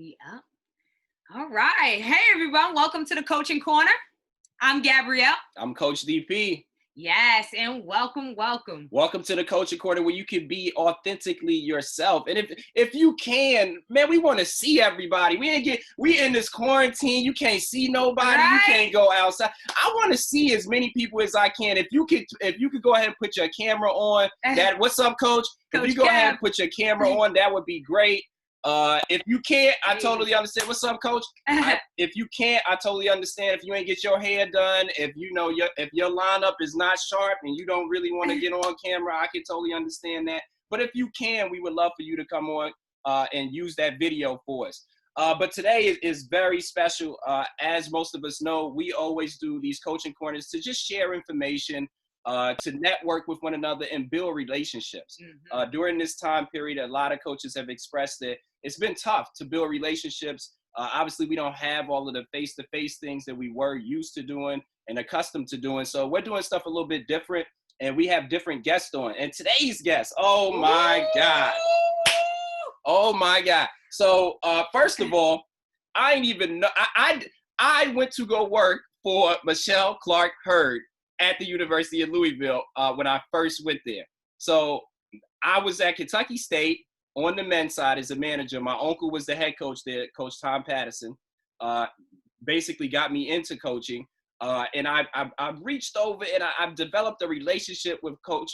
Yeah. All right. Hey, everyone. Welcome to the Coaching Corner. I'm Gabrielle. I'm Coach DP. Yes, and welcome. Welcome to the Coaching Corner, where you can be authentically yourself. And if you can, man, we want to see everybody. We in this quarantine. You can't see nobody. Right? You can't go outside. I want to see as many people as I can. If you could go ahead and put your camera on. What's up, Coach? If you go ahead and put your camera on, that would be great. If you can't, I totally understand. What's up, Coach? If you can't, I totally understand. If you ain't get your hair done, if your lineup is not sharp and you don't really want to get on camera, I can totally understand that. But if you can, we would love for you to come on and use that video for us. But today is very special. As most of us know, we always do these coaching corners to just share information, to network with one another and build relationships. Mm-hmm. During this time period, a lot of coaches have expressed that it's been tough to build relationships. Obviously, we don't have all of the face-to-face things that we were used to doing and accustomed to doing. So we're doing stuff a little bit different, and we have different guests on. And today's guest, oh my God. Oh my God. So first of all, I ain't even know. I went to go work for Michelle Clark Hurd at the University of Louisville when I first went there. So I was at Kentucky State on the men's side as a manager. My uncle was the head coach there, Coach Tom Patterson, basically got me into coaching. And I've reached over and I've developed a relationship with Coach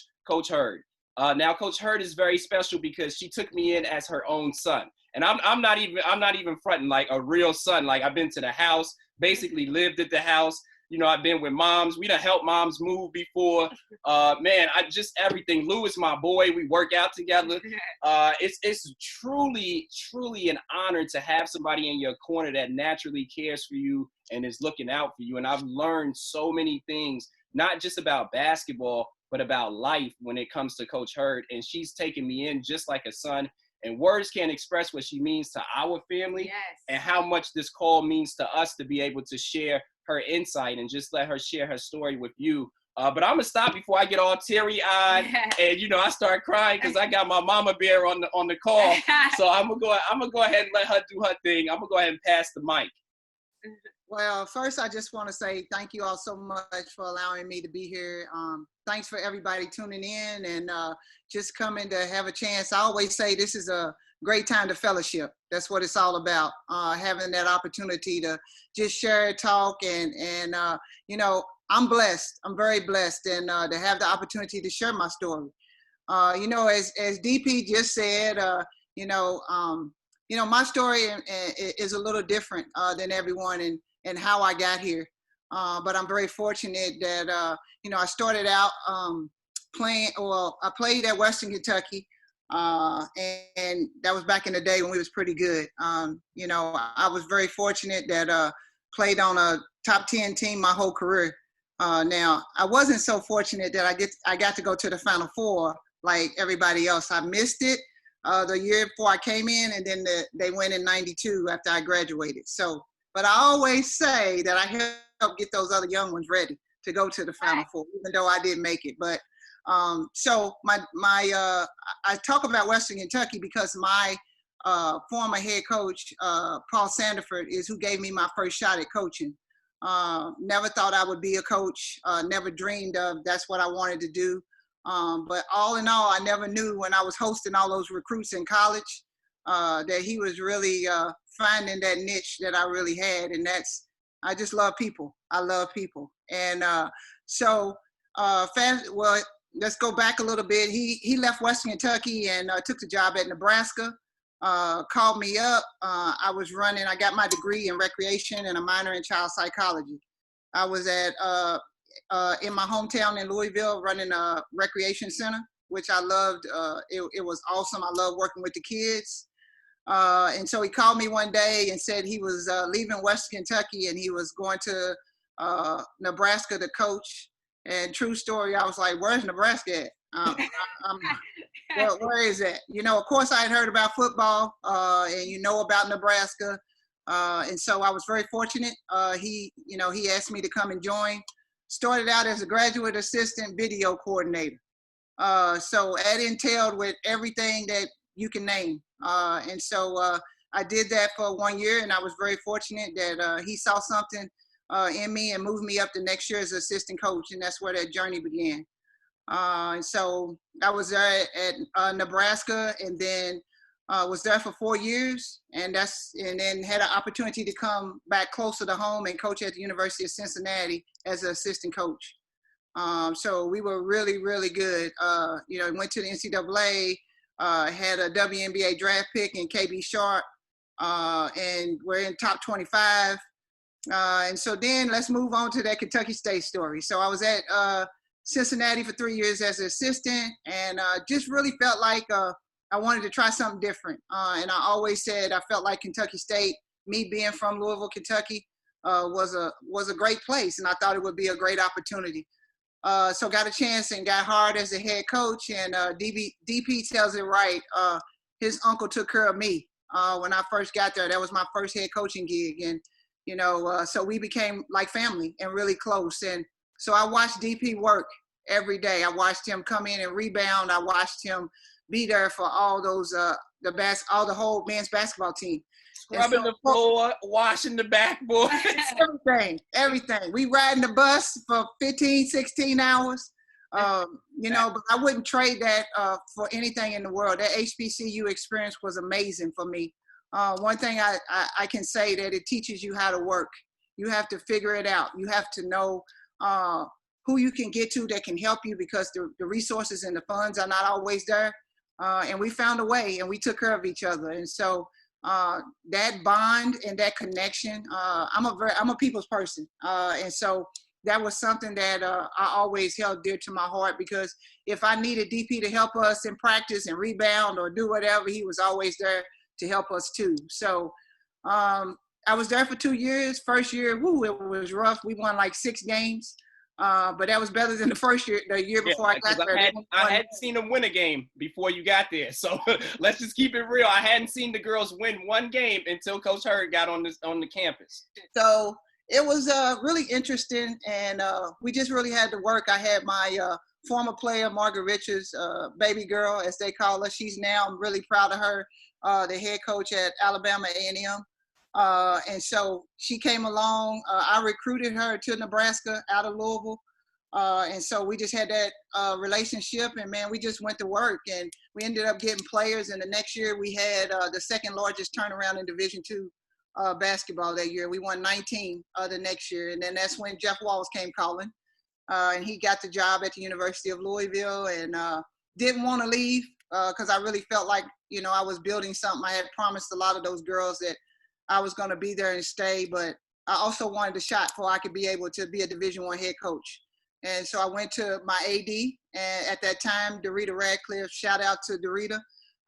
Hurd. Now, Coach Hurd is very special because she took me in as her own son. And I'm not even fronting, like a real son. Like, I've been to the house, basically lived at the house. You know, I've been with moms. We done helped moms move before. Man, everything. Lou is my boy. We work out together. It's truly, truly an honor to have somebody in your corner that naturally cares for you and is looking out for you. And I've learned so many things, not just about basketball, but about life when it comes to Coach Hurd. And she's taken me in just like a son. And words can't express what she means to our family and how much this call means to us to be able to share her insight and just let her share her story with you. But I'm gonna stop before I get all teary-eyed and I start crying because I got my mama bear on the call. So I'm gonna go ahead and let her do her thing. I'm gonna go ahead and pass the mic. Well, first I just want to say thank you all so much for allowing me to be here. Thanks for everybody tuning in and just coming to have a chance. I always say this is a great time to fellowship. That's what it's all about, having that opportunity to just share, talk, and I'm blessed. I'm very blessed, and to have the opportunity to share my story. As DP just said, my story is a little different than everyone and how I got here. But I'm very fortunate that, I started out I played at Western Kentucky. And that was back in the day when we was pretty good. I was very fortunate that played on a top 10 team my whole career. Now, I wasn't so fortunate that I got to go to the Final Four like everybody else. I missed it the year before I came in, and then they went in '92 after I graduated. So, but I always say that I helped get those other young ones ready to go to the Final Four, even though I didn't make it. But so I talk about Western Kentucky because my former head coach, Paul Sandiford, is who gave me my first shot at coaching. Never thought I would be a coach, never dreamed of that's what I wanted to do. But all in all, I never knew when I was hosting all those recruits in college that he was really finding that niche that I really had. And I just love people. I love people. And let's go back a little bit. He left Western Kentucky and took the job at Nebraska, called me up. I got my degree in recreation and a minor in child psychology. I was in my hometown in Louisville running a recreation center, which I loved. It was awesome. I love working with the kids. And so he called me one day and said he was leaving Western Kentucky and he was going to Nebraska to coach. And true story, I was like, where's Nebraska at? Where is that? Of course I had heard about football and about Nebraska. And so I was very fortunate. He asked me to come and join. Started out as a graduate assistant video coordinator. So that entailed with everything that you can name. And so I did that for 1 year, and I was very fortunate that he saw something in me and moved me up the next year as assistant coach, and that's where that journey began. And so I was there at Nebraska, and then was there for 4 years, and then had an opportunity to come back closer to home and coach at the University of Cincinnati as an assistant coach. So we were really, really good. Went to the NCAA, had a WNBA draft pick in KB Sharp, and we're in top 25. And so then let's move on to that Kentucky State story. So I was at Cincinnati for 3 years as an assistant, and just really felt like I wanted to try something different. And I always said I felt like Kentucky State, me being from Louisville, Kentucky, was a great place, and I thought it would be a great opportunity. So got a chance and got hired as a head coach, and DP tells it right. His uncle took care of me when I first got there. That was my first head coaching gig, and so we became like family and really close. And so I watched DP work every day. I watched him come in and rebound. I watched him be there for all those all the whole men's basketball team. Scrubbing the floor, washing the backboard. everything. We riding the bus for 15, 16 hours. But I wouldn't trade that for anything in the world. That HBCU experience was amazing for me. One thing I can say that it teaches you how to work. You have to figure it out. You have to know who you can get to that can help you, because the resources and the funds are not always there. And we found a way, and we took care of each other. And so that bond and that connection, I'm a people's person. And so that was something that I always held dear to my heart, because if I needed DP to help us in practice and rebound or do whatever, he was always there to help us too. So I was there for 2 years. First year, it was rough. We won like 6 games. But that was better than the year before I got there. I hadn't seen them win a game before you got there. So let's just keep it real. I hadn't seen the girls win one game until Coach Hurd got on the campus. So it was really interesting, and we just really had to work. I had my former player, Margaret Richards, baby girl, as they call her. She's now, I'm really proud of her, the head coach at Alabama A&M. And so she came along. I recruited her to Nebraska out of Louisville. And so we just had that relationship, and man, we just went to work, and we ended up getting players. And the next year we had the second largest turnaround in Division II basketball that year. We won 19 the next year. And then that's when Jeff Walls came calling, and he got the job at the University of Louisville, and didn't want to leave because I really felt like, I was building something. I had promised a lot of those girls that I was going to be there and stay, but I also wanted a shot before I could be able to be a Division I head coach. And so I went to my AD, and at that time, Dorita Radcliffe, shout out to Dorita,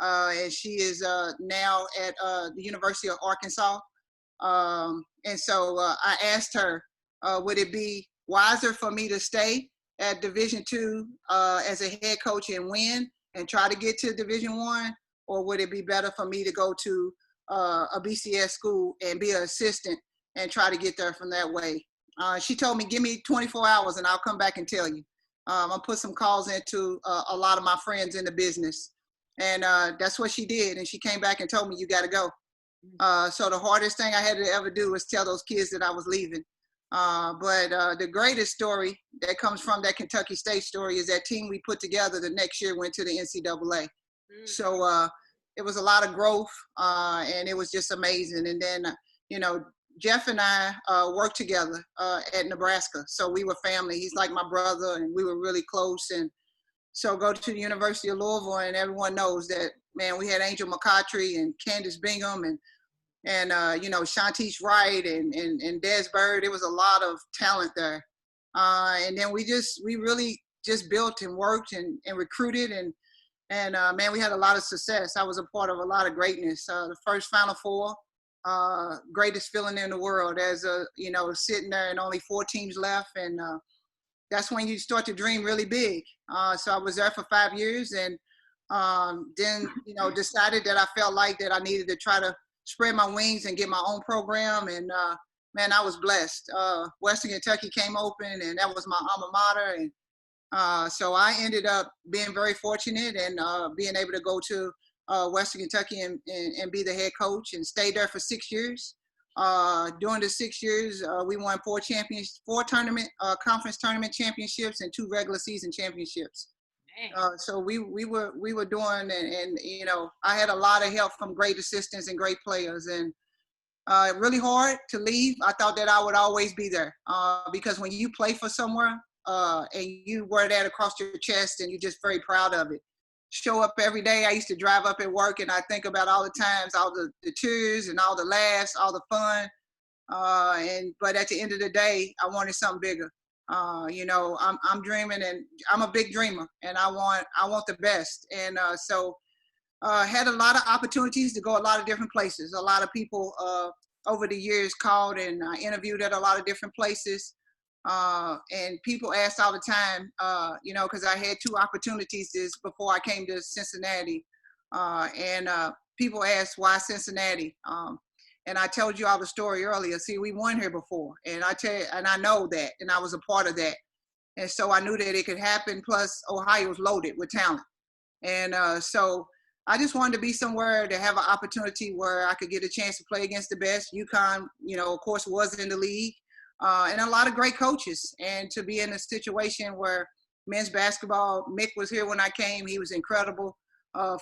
and she is now at the University of Arkansas. And so I asked her, would it be wiser for me to stay at Division II as a head coach and win and try to get to Division I, or would it be better for me to go to a BCS school and be an assistant and try to get there from that way? She told me, give me 24 hours and I'll come back and tell you. I'll put some calls into a lot of my friends in the business. And that's what she did. And she came back and told me, you got to go. So the hardest thing I had to ever do was tell those kids that I was leaving. But the greatest story that comes from that Kentucky State story is that team we put together the next year went to the NCAA. So it was a lot of growth, and it was just amazing. And then, Jeff and I worked together at Nebraska. So we were family. He's like my brother, and we were really close. And so go to the University of Louisville, and everyone knows that, man, we had Angel McCautry and Candace Bingham and Shantice Wright and Des Bird. It was a lot of talent there. And then we really just built and worked and recruited, and man, we had a lot of success. I was a part of a lot of greatness. The first Final Four, greatest feeling in the world as sitting there and only 4 teams left. And that's when you start to dream really big. So I was there for 5 years, and then, decided that I felt like that I needed to try to spread my wings and get my own program. And man, I was blessed. Western Kentucky came open, and that was my alma mater. And so I ended up being very fortunate and being able to go to Western Kentucky and be the head coach, and stayed there for 6 years. During the 6 years, we won four conference tournament championships and 2 regular season championships. So we were doing, and you know, I had a lot of help from great assistants and great players, and really hard to leave. I thought that I would always be there, because when you play for somewhere and you wear that across your chest and you're just very proud of it, show up every day. I used to drive up at work and I think about all the times, all the tears and all the laughs, all the fun. But at the end of the day, I wanted something bigger. You know, I'm dreaming, and I'm a big dreamer, and I want the best. And so had a lot of opportunities to go a lot of different places. A lot of people over the years called, and I interviewed at a lot of different places. And people asked all the time, you know, because I had 2 opportunities before I came to Cincinnati. And people asked, why Cincinnati? And I told you all the story earlier. See, we won here before, and I know that, and I was a part of that. And so I knew that it could happen. Plus, Ohio was loaded with talent. And so I just wanted to be somewhere to have an opportunity where I could get a chance to play against the best. UConn, you know, of course, was in the league, and a lot of great coaches. And to be in a situation where men's basketball, Mick was here when I came. He was incredible.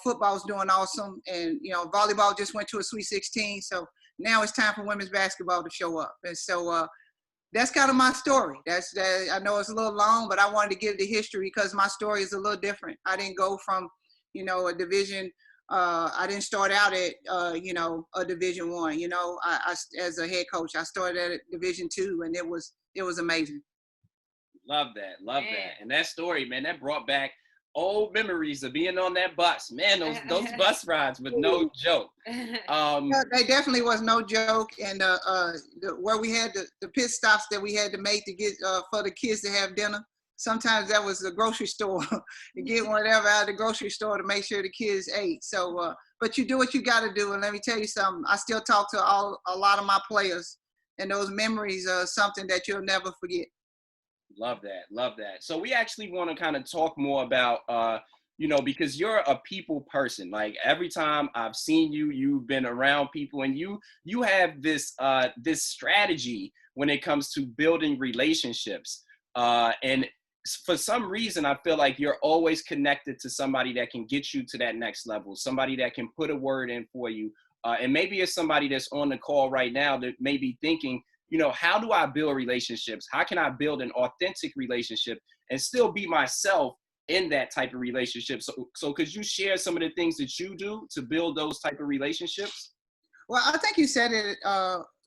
Football was doing awesome. And, you know, volleyball just went to a Sweet 16. So now it's time for women's basketball to show up. And so that's kind of my story. I know it's a little long, but I wanted to give the history because my story is a little different. I didn't go from, you know, a division. I didn't start out at, you know, a Division I. You know, I as a head coach, I started at Division II, and it was amazing. Love that. And that story, man, that brought back old memories of being on that bus. Man, those bus rides were no joke. They definitely was no joke. And where we had the pit stops that we had to make to get for the kids to have dinner. Sometimes that was the grocery store to get whatever out of the grocery store to make sure the kids ate. So, but you do what you got to do. And let me tell you something. I still talk to a lot of my players, and those memories are something that you'll never forget. Love that. So we actually want to kind of talk more about, you know, because you're a people person. Like every time I've seen you, you've been around people, and you have this strategy when it comes to building relationships. And for some reason, I feel like you're always connected to somebody that can get you to that next level, somebody that can put a word in for you. And maybe it's somebody that's on the call right now that may be thinking, you know, how do I build relationships? How can I build an authentic relationship and still be myself in that type of relationship? So could you share some of the things that you do to build those type of relationships? Well, I think you said it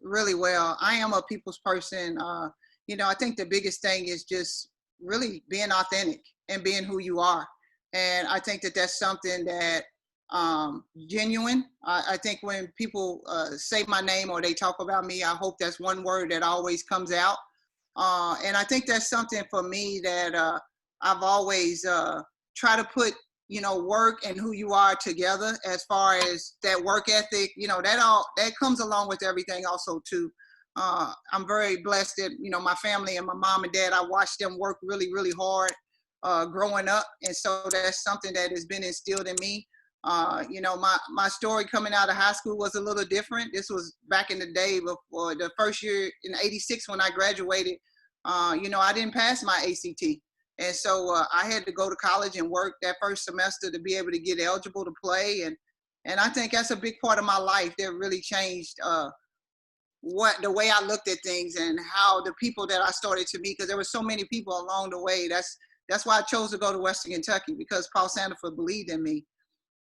really well. I am a people's person. You know, I think the biggest thing is just really being authentic and being who you are. And I think that that's something that genuine. I think when people say my name or they talk about me, I hope that's one word that always comes out. And I think that's something for me that I've always try to put, you know, work and who you are together as far as that work ethic, you know, that comes along with everything also too. I'm very blessed that, you know, my family and my mom and dad, I watched them work really, really hard growing up. And so that's something that has been instilled in me. You know, my story coming out of high school was a little different. This was back in the day before the first year in '86 when I graduated. You know, I didn't pass my ACT. And so I had to go to college and work that first semester to be able to get eligible to play. And I think that's a big part of my life that really changed the way I looked at things and how the people that I started to meet, because there were so many people along the way. That's why I chose to go to Western Kentucky, because Paul Sandiford believed in me.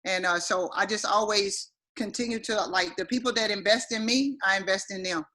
And so I just always continue to, like, the people that invest in me, I invest in them.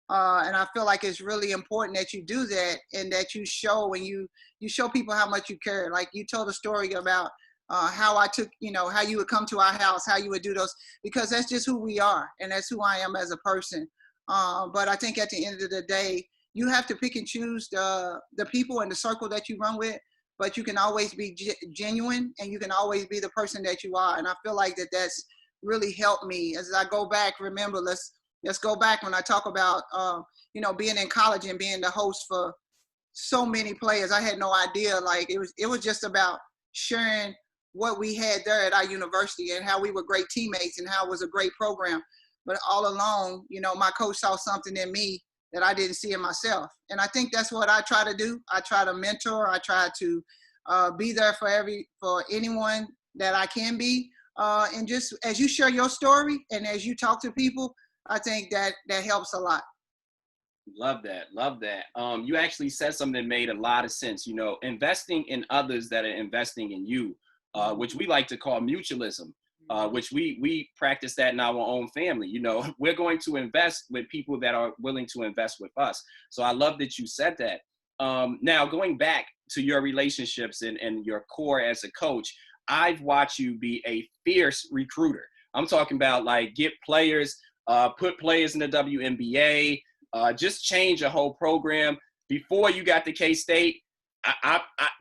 And I feel like it's really important that you do that, and that you show when you show people how much you care. Like you told a story about how I took, you know, how you would come to our house, how you would do those, because that's just who we are. And that's who I am as a person. But I think at the end of the day, you have to pick and choose the people and the circle that you run with. But you can always be genuine, and you can always be the person that you are. And I feel like that's really helped me as I go back. Remember, let's go back when I talk about, you know, being in college and being the host for so many players. I had no idea. Like it was just about sharing what we had there at our university and how we were great teammates and how it was a great program. But all along, you know, my coach saw something in me that I didn't see in myself. And I think that's what I try to do. I try to mentor. I try to be there for anyone that I can be. And just as you share your story and as you talk to people, I think that helps a lot. Love that. Love that. You actually said something that made a lot of sense. You know, investing in others that are investing in you, which we like to call mutualism, which we practice that in our own family. You know, we're going to invest with people that are willing to invest with us. So I love that you said that. Now, going back to your relationships and your core as a coach, I've watched you be a fierce recruiter. I'm talking about like get players, put players in the WNBA, just change a whole program. Before you got to K-State,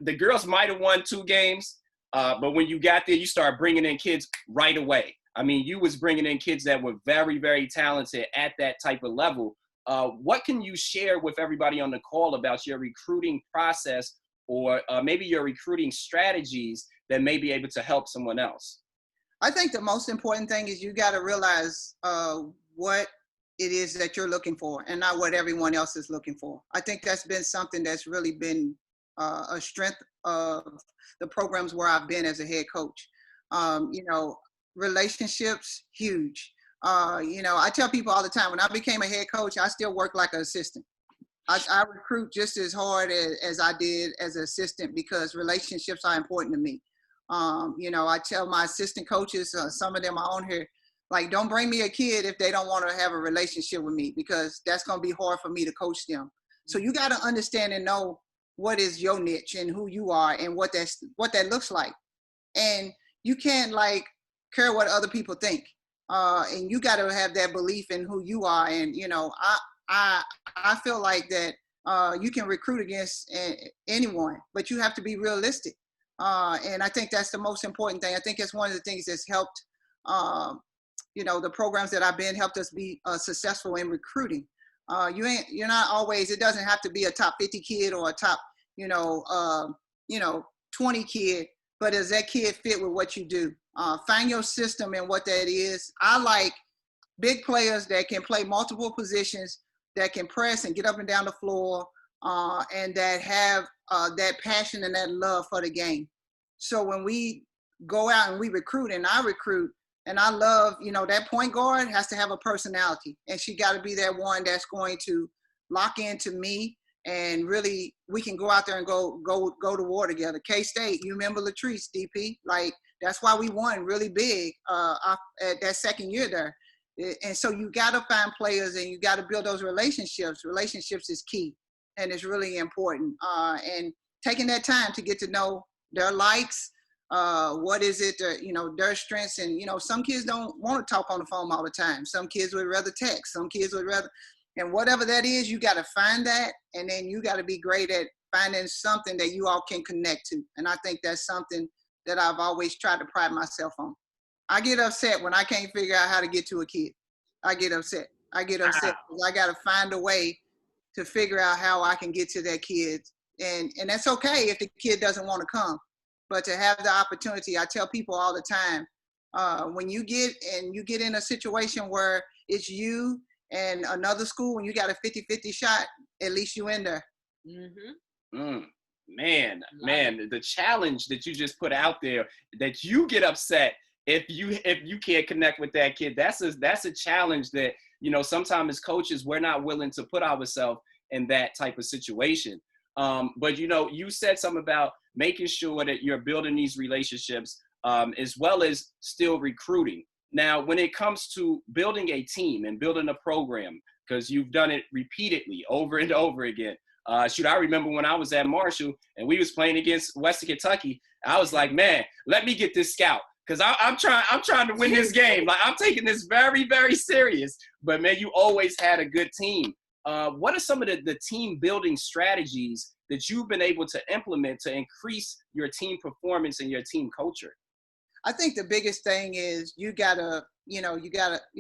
the girls might have won 2 games, but when you got there, you started bringing in kids right away. I mean, you was bringing in kids that were very, very talented at that type of level. What can you share with everybody on the call about your recruiting process or maybe your recruiting strategies that may be able to help someone else? I think the most important thing is you got to realize what it is that you're looking for and not what everyone else is looking for. I think that's been something that's really been a strength of the programs where I've been as a head coach. You know, relationships, huge. You know, I tell people all the time, when I became a head coach, I still work like an assistant. I recruit just as hard as I did as an assistant because relationships are important to me. You know, I tell my assistant coaches, some of them are on here, like, don't bring me a kid if they don't want to have a relationship with me because that's going to be hard for me to coach them. So you got to understand and know what is your niche and who you are and what that looks like. And you can't like care what other people think. And you got to have that belief in who you are. And, you know, I feel like that you can recruit against anyone, but you have to be realistic. And I think that's the most important thing. I think it's one of the things that's helped, you know, the programs that I've been helped us be successful in recruiting. You're not always, it doesn't have to be a top 50 kid or a top, 20 kid, but does that kid fit with what you do? Find your system and what that is. I like big players that can play multiple positions, that can press and get up and down the floor, and that have that passion and that love for the game. So when we go out and we recruit, and I recruit, and I love, you know, that point guard has to have a personality, and she got to be that one that's going to lock into me, and really we can go out there and go to war together. K-State, you remember Latrice, DP? Like, that's why we won really big at that second year there. And so you got to find players and you got to build those relationships. Relationships is key, and it's really important. And taking that time to get to know their likes, what is it, their strengths. And, you know, some kids don't want to talk on the phone all the time. Some kids would rather text. Some kids would rather, and whatever that is, you got to find that. And then you got to be great at finding something that you all can connect to. And I think that's something that I've always tried to pride myself on. I get upset when I can't figure out how to get to a kid. I get upset because I got to find a way to figure out how I can get to that kid. And that's okay if the kid doesn't want to come. But to have the opportunity, I tell people all the time, when you get in a situation where it's you and another school and you got a 50-50 shot, at least you in there. Mm-hmm. Man, the challenge that you just put out there, that you get upset if you can't connect with that kid, that's a challenge that, you know, sometimes as coaches, we're not willing to put ourselves in that type of situation. But, you know, you said something about making sure that you're building these relationships as well as still recruiting. Now, when it comes to building a team and building a program, because you've done it repeatedly over and over again. I remember when I was at Marshall and we was playing against Western Kentucky, I was like, man, let me get this scout. Because I'm trying to win this game. Like, I'm taking this very, very serious. But, man, you always had a good team. What are some of the team building strategies that you've been able to implement to increase your team performance and your team culture? I think the biggest thing is you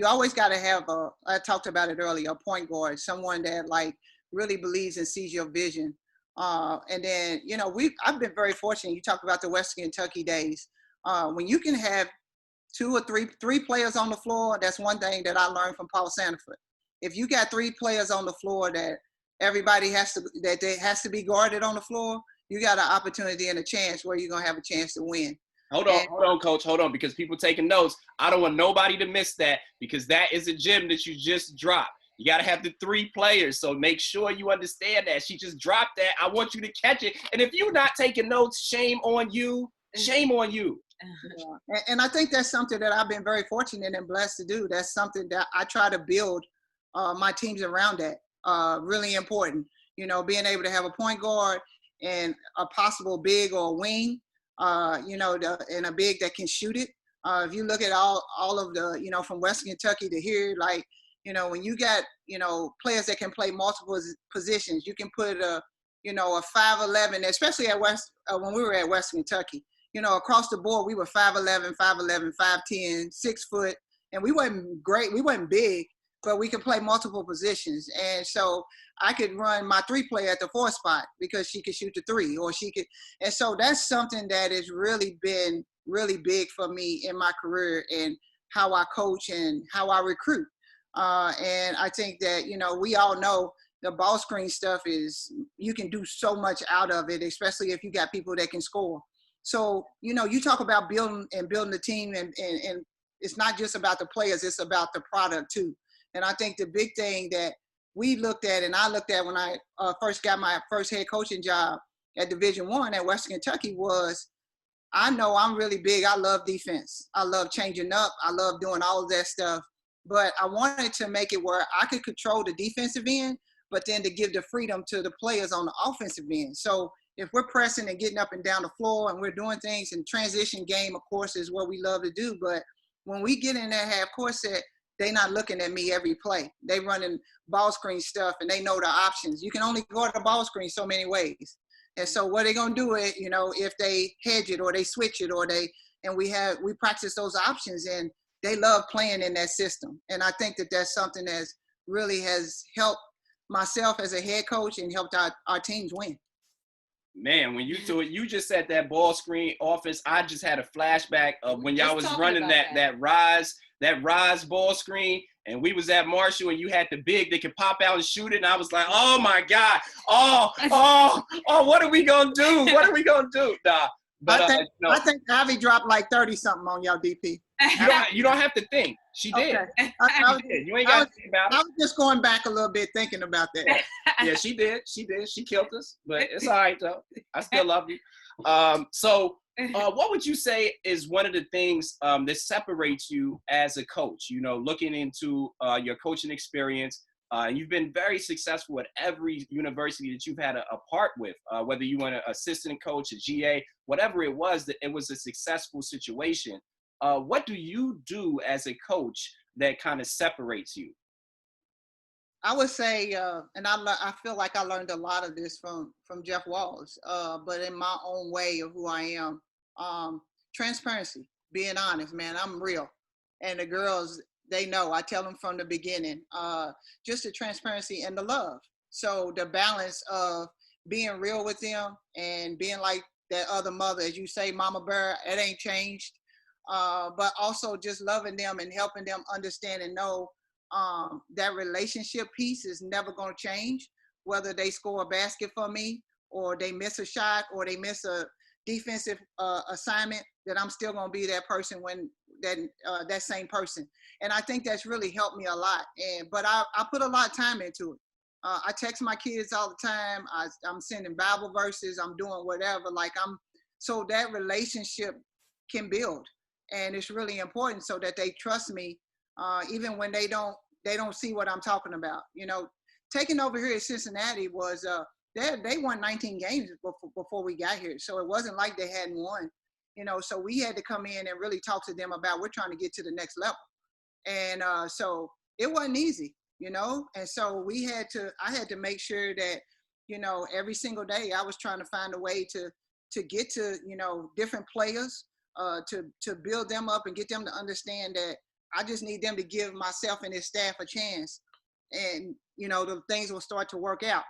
always gotta have I talked about it earlier, a point guard, someone that like really believes and sees your vision. And then, you know, I've been very fortunate. You talked about the Western Kentucky days. When you can have two or three players on the floor, that's one thing that I learned from Paul Sanford. If you got three players on the floor that everybody has to be guarded on the floor, you got an opportunity and a chance where you're gonna have a chance to win. Hold on, Coach. Hold on, because people taking notes. I don't want nobody to miss that, because that is a gem that you just dropped. You got to have the three players, so make sure you understand that. She just dropped that. I want you to catch it. And if you're not taking notes, shame on you. Shame on you. Yeah. And I think that's something that I've been very fortunate and blessed to do. That's something that I try to build my teams around that. Really important. You know, being able to have a point guard and a possible big or a wing, and a big that can shoot it. If you look at all of the, from Western Kentucky to here, like, when you got, players that can play multiple positions, you can put a 5'11", especially at when we were at Western Kentucky, across the board, we were 5'11", 5'10", 6 foot, and we wasn't great. We wasn't big, but we could play multiple positions. And so I could run my 3-player at the 4 spot because she could shoot the 3, or she could. And so that's something that has really been really big for me in my career and how I coach and how I recruit. And I think that, we all know the ball screen stuff is, you can do so much out of it, especially if you got people that can score. So, you talk about building the team, and it's not just about the players, it's about the product too. And I think the big thing that we looked at, and I looked at when I first got my first head coaching job at Division I at Western Kentucky, was I know I'm really big. I love defense. I love changing up. I love doing all of that stuff. But I wanted to make it where I could control the defensive end, but then to give the freedom to the players on the offensive end. So if we're pressing and getting up and down the floor and we're doing things, and transition game, of course, is what we love to do. But when we get in that half court set, they not looking at me every play. They running ball screen stuff, and they know the options. You can only go to the ball screen so many ways. And so what they gonna do it, if they hedge it or they switch it, and we practice those options, and they love playing in that system. And I think that that's something that really has helped myself as a head coach and helped our teams win. Man, when you do it, you just said that ball screen offense. I just had a flashback of when y'all was running that rise ball screen, and we was at Marshall, and you had the big that could pop out and shoot it, and I was like, oh my God, what are we gonna do? What are we gonna do? Nah, but I think Ivy dropped like 30 something on y'all, DP. You don't have to think. She did. Okay. She did. You ain't got to think about it. I was just going back a little bit thinking about that. Yeah, she did. She did. She killed us, but it's all right though. I still love you. So what would you say is one of the things that separates you as a coach? Looking into your coaching experience, you've been very successful at every university that you've had a part with, whether you were an assistant coach, a GA, whatever it was, that it was a successful situation. What do you do as a coach that kind of separates you? I would say, and I feel like I learned a lot of this from Jeff Walls, but in my own way of who I am, transparency, being honest, man, I'm real. And the girls, they know, I tell them from the beginning, just the transparency and the love. So the balance of being real with them and being like that other mother, as you say, Mama Bear, it ain't changed. But also just loving them and helping them understand and know that relationship piece is never going to change, whether they score a basket for me or they miss a shot or they miss a defensive assignment, that I'm still going to be that person when that same person. And I think that's really helped me a lot. But I put a lot of time into it. I text my kids all the time. I'm sending Bible verses. I'm doing whatever. So that relationship can build. And it's really important so that they trust me, even when they don't see what I'm talking about. Taking over here at Cincinnati was, they won 19 games before we got here. So it wasn't like they hadn't won, so we had to come in and really talk to them about, we're trying to get to the next level. And so it wasn't easy, and so I had to make sure that, every single day I was trying to find a way to get to, different players, to build them up and get them to understand that I just need them to give myself and his staff a chance, and the things will start to work out.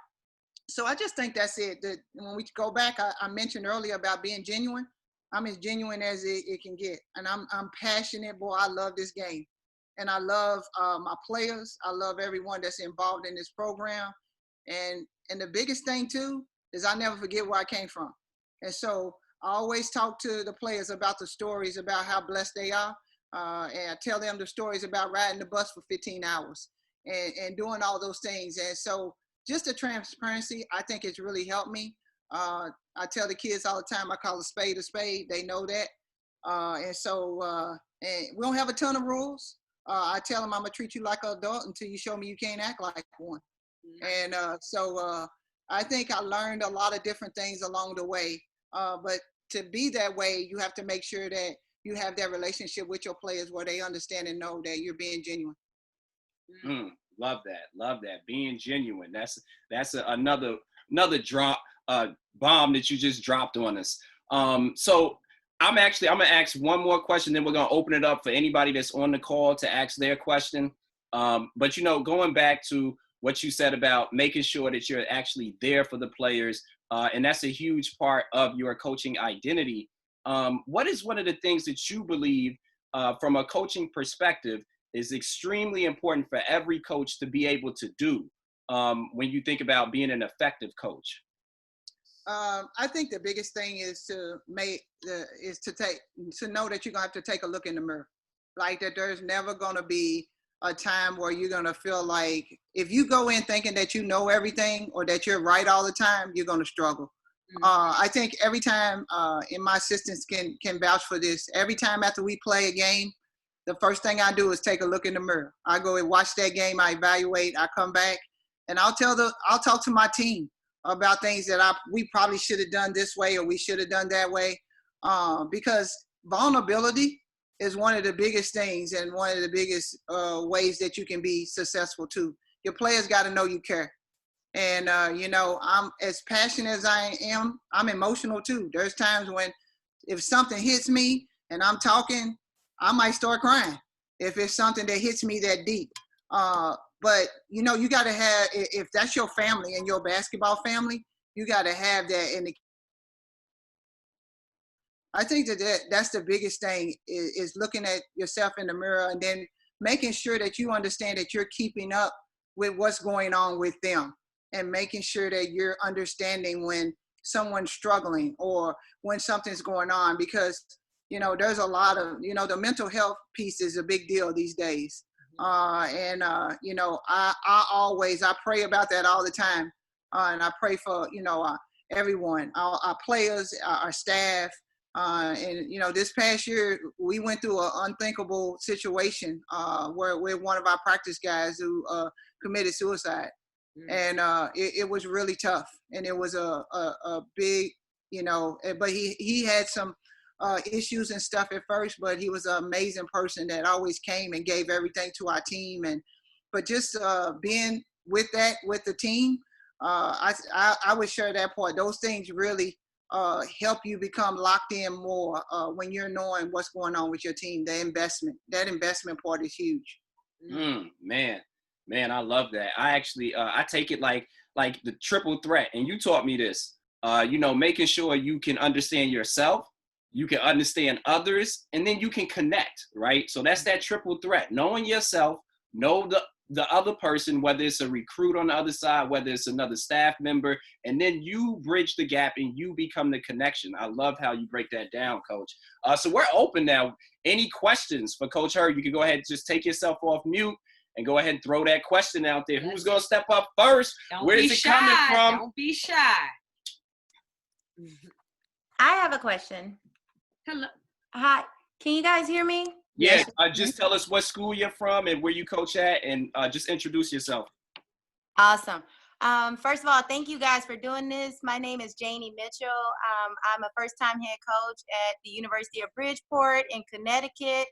So I just think that's it. That when we go back, I mentioned earlier about being genuine. I'm as genuine as it can get. And I'm passionate, boy. I love this game. And I love my players. I love everyone that's involved in this program. And the biggest thing too is I never forget where I came from. And so I always talk to the players about the stories about how blessed they are. And I tell them the stories about riding the bus for 15 hours and doing all those things. And so just the transparency, I think it's really helped me. I tell the kids all the time, I call a spade a spade. They know that. And we don't have a ton of rules. I tell them I'm gonna treat you like an adult until you show me you can't act like one. And I think I learned a lot of different things along the way. But to be that way, you have to make sure that you have that relationship with your players where they understand and know that you're being genuine. Love that. Being genuine. That's another drop bomb that you just dropped on us. So I'm gonna ask one more question, then we're gonna open it up for anybody that's on the call to ask their question. But going back to what you said about making sure that you're actually there for the players, and that's a huge part of your coaching identity. What is one of the things that you believe from a coaching perspective is extremely important for every coach to be able to do when you think about being an effective coach? I think the biggest thing is to know that you're gonna have to take a look in the mirror. Like that there's never gonna be a time where you're gonna feel like if you go in thinking that you know everything or that you're right all the time, you're gonna struggle. I think every time, and my assistants can vouch for this, every time after we play a game, the first thing I do is take a look in the mirror. I go and watch that game, I evaluate, I come back, and I'll talk to my team about things that we probably should have done this way or we should have done that way. Because vulnerability is one of the biggest things and one of the biggest ways that you can be successful too. Your players got to know you care. And, I'm as passionate as I am, I'm emotional too. There's times when if something hits me and I'm talking, I might start crying if it's something that hits me that deep. But, you got to have, if that's your family and your basketball family, you got to have that. I think that's the biggest thing is looking at yourself in the mirror and then making sure that you understand that you're keeping up with what's going on with them and making sure that you're understanding when someone's struggling or when something's going on, because, there's a lot of, the mental health piece is a big deal these days. I pray about that all the time. And I pray for, everyone, our players, our staff. This past year, we went through an unthinkable situation where one of our practice guys who committed suicide. And it was really tough. And it was a big, but he had some issues and stuff at first, but he was an amazing person that always came and gave everything to our team. But just being with the team, I would share that part. Those things really help you become locked in more when you're knowing what's going on with your team. That investment part is huge. Man, I love that. I actually, I take it like the triple threat. And you taught me this, making sure you can understand yourself, you can understand others, and then you can connect, right? So that's that triple threat. Knowing yourself, know the other person, whether it's a recruit on the other side, whether it's another staff member, and then you bridge the gap and you become the connection. I love how you break that down, Coach. So we're open now. Any questions for Coach Hurd? You can go ahead and just take yourself off mute and go ahead and throw that question out there. Who's going to step up first? Where's it coming from? Don't be shy. I have a question. Hello. Hi. Can you guys hear me? Yeah, just tell us what school you're from and where you coach at, and just introduce yourself. Awesome. First of all, thank you guys for doing this. My name is Janie Mitchell. I'm a first-time head coach at the University of Bridgeport in Connecticut.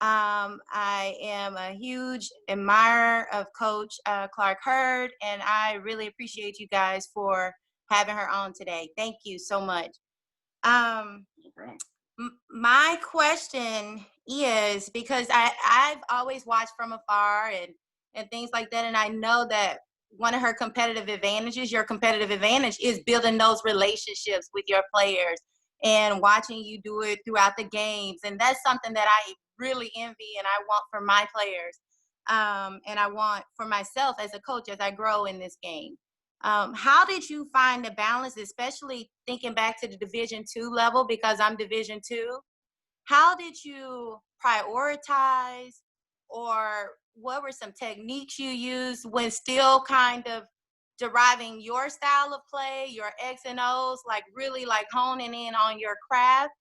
I am a huge admirer of Coach Clark Hurd, and I really appreciate you guys for having her on today. Thank you so much. No problem. My question is, because I've always watched from afar and things like that, and I know that one of her competitive advantages, your competitive advantage, is building those relationships with your players and watching you do it throughout the games. And that's something that I really envy and I want for my players. And I want for myself as a coach as I grow in this game. How did you find the balance, especially thinking back to the Division II level, because I'm Division II? How did you prioritize, or what were some techniques you used when still kind of deriving your style of play, your X and O's, like really like honing in on your craft,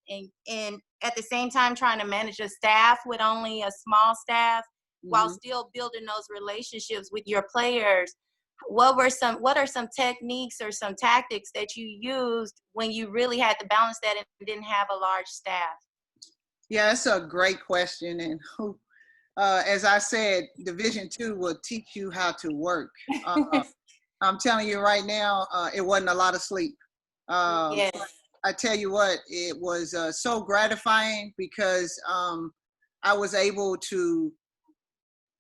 and at the same time trying to manage a staff with only a small staff, while still building those relationships with your players? What are some techniques or some tactics that you used when you really had to balance that and didn't have a large staff? Yeah, that's a great question. And as I said, Division II will teach you how to work. I'm telling you right now, it wasn't a lot of sleep. Yes. I tell you what, it was so gratifying because I was able to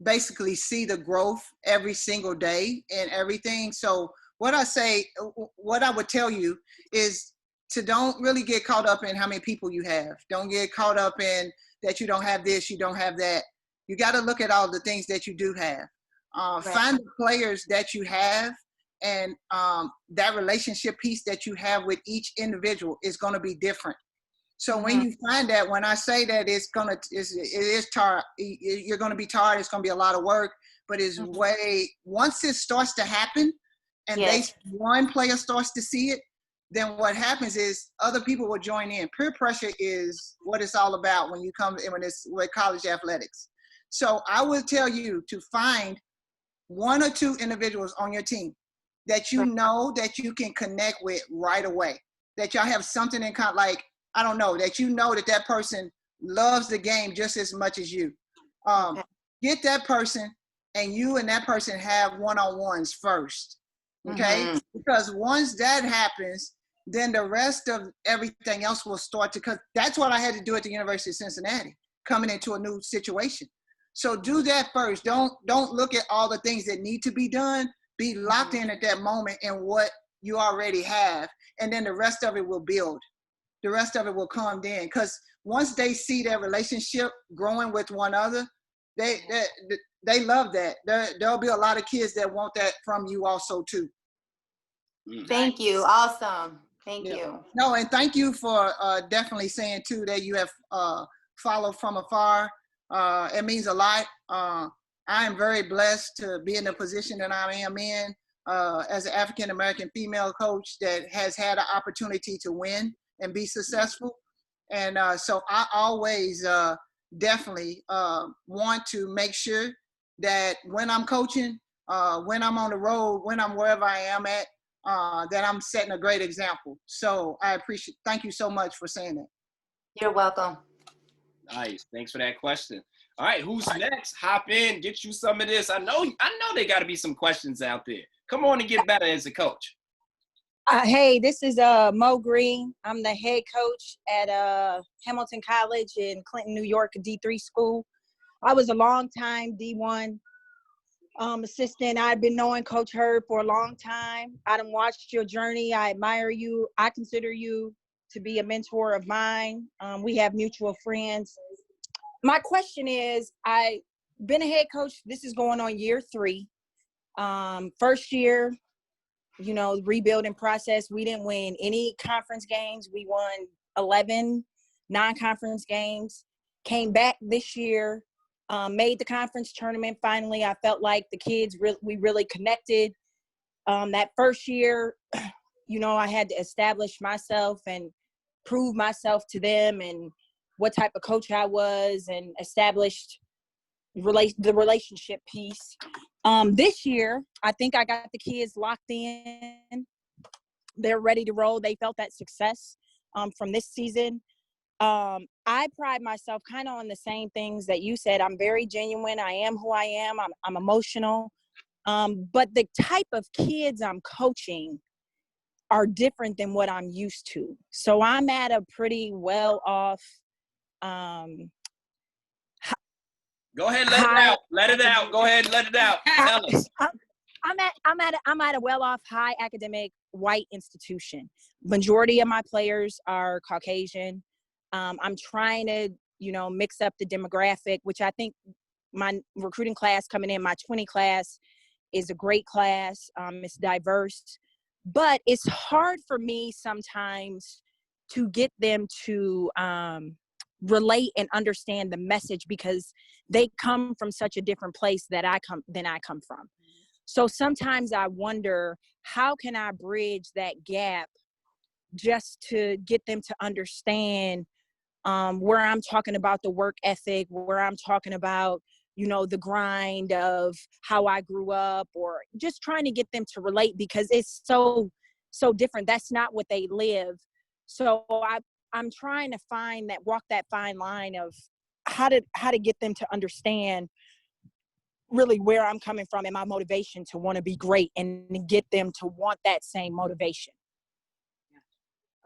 basically see the growth every single day and everything. So what I would tell you is to don't really get caught up in how many people you have. Don't get caught up in that you don't have this, you don't have that. You got to look at all the things that you do have. Right. Find the players that you have, and that relationship piece that you have with each individual is going to be different. So when you find that, when I say that it is tired, you're going to be tired, it's going to be a lot of work, but it's once it starts to happen and one player starts to see it, then what happens is other people will join in. Peer pressure is what it's all about when it's with college athletics. So I will tell you to find one or two individuals on your team that you know that you can connect with right away, that y'all have something in common, like, I don't know, that you know that person loves the game just as much as you. Get that person, and you and that person have one-on-ones first, okay? Because once that happens, then the rest of everything else will start to, because that's what I had to do at the University of Cincinnati, coming into a new situation. So do that first. Don't look at all the things that need to be done. Be locked in at that moment in what you already have, and then the rest of it will build. The rest of it will come then, because once they see their relationship growing with one another, they love that. There'll be a lot of kids that want that from you also too. Thank you. Awesome. Thank you. No, and thank you for definitely saying too that you have followed from afar. It means a lot. I am very blessed to be in the position that I am in as an African-American female coach that has had an opportunity to win and be successful. And so I always definitely want to make sure that when I'm coaching, when I'm on the road, when I'm wherever I am at, that I'm setting a great example. So thank you so much for saying that. You're welcome. Nice. Thanks for that question. All right, who's next? Hop in, get you some of this. I know there got to be some questions out there. Come on and get better as a coach. Hey, this is Mo Green. I'm the head coach at Hamilton College in Clinton, New York, a D3 school. I was a long-time D1 assistant. I've been knowing Coach Herb for a long time. I done watched your journey. I admire you. I consider you to be a mentor of mine. We have mutual friends. My question is, I've been a head coach. This is going on year 3. First year, rebuilding process. We didn't win any conference games. We won 11 non-conference games. Came back this year, made the conference tournament. Finally, I felt like the kids, we really connected. That first year, I had to establish myself and prove myself to them and what type of coach I was, and established the relationship piece. This year, I think I got the kids locked in. They're ready to roll. They felt that success from this season. I pride myself kind of on the same things that you said. I'm very genuine. I am who I am. I'm emotional. But the type of kids I'm coaching are different than what I'm used to. So I'm at a pretty well-off. Go ahead, let it out. Let it out. Go ahead, let it out. Tell us. I'm at I'm at a well-off, high academic white institution. Majority of my players are Caucasian. I'm trying to, mix up the demographic, which I think my recruiting class coming in, my 20 class, is a great class. It's diverse, but it's hard for me sometimes to get them to relate and understand the message because they come from such a different place than I come from. So sometimes I wonder, how can I bridge that gap just to get them to understand where I'm talking about the work ethic, where I'm talking about, the grind of how I grew up, or just trying to get them to relate because it's so different. That's not what they live. So I'm trying to walk that fine line of how to get them to understand really where I'm coming from and my motivation to want to be great and get them to want that same motivation.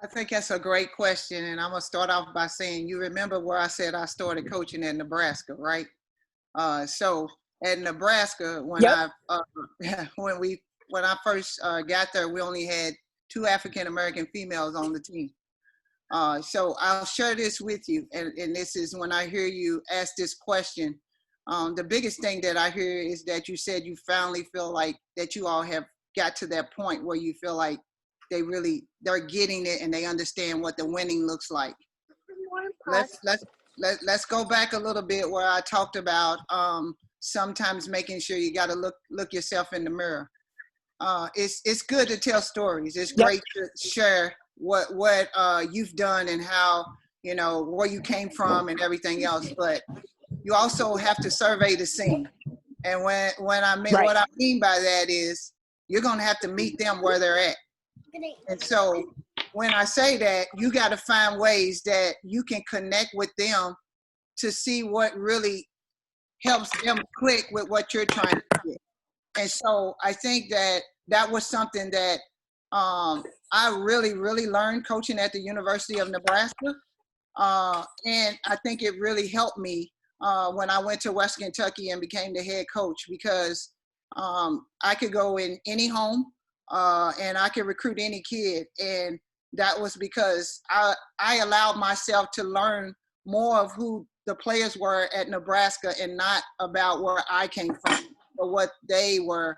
I think that's a great question. And I'm going to start off by saying, you remember where I said I started coaching in Nebraska, right? So at Nebraska, when Yep. when I first got there, we only had 2 African-American females on the team. So I'll share this with you. And this is when I hear you ask this question. The biggest thing that I hear is that you said you finally feel like that you all have got to that point where you feel like they're getting it and they understand what the winning looks like. Let's go back a little bit where I talked about sometimes making sure you got to look yourself in the mirror. It's good to tell stories. It's great to share what you've done and how, where you came from and everything else, but you also have to survey the scene. And what I mean by that is you're going to have to meet them where they're at. And so when I say that, you got to find ways that you can connect with them to see what really helps them click with what you're trying to get. And so I think that was something that I really, really learned coaching at the University of Nebraska. And I think it really helped me when I went to West Kentucky and became the head coach, because I could go in any home and I could recruit any kid. And that was because I allowed myself to learn more of who the players were at Nebraska and not about where I came from or what they were,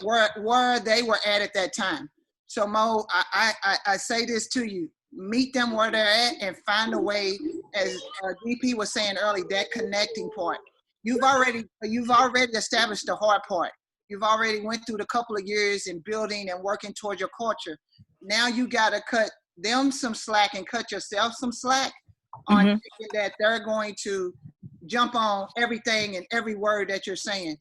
where they were at that time. So Mo, I say this to you, meet them where they're at and find a way, as DP was saying earlier, that connecting part. You've already established the hard part. You've already went through the couple of years in building and working towards your culture. Now you got to cut them some slack and cut yourself some slack on thinking that they're going to jump on everything and every word that you're saying.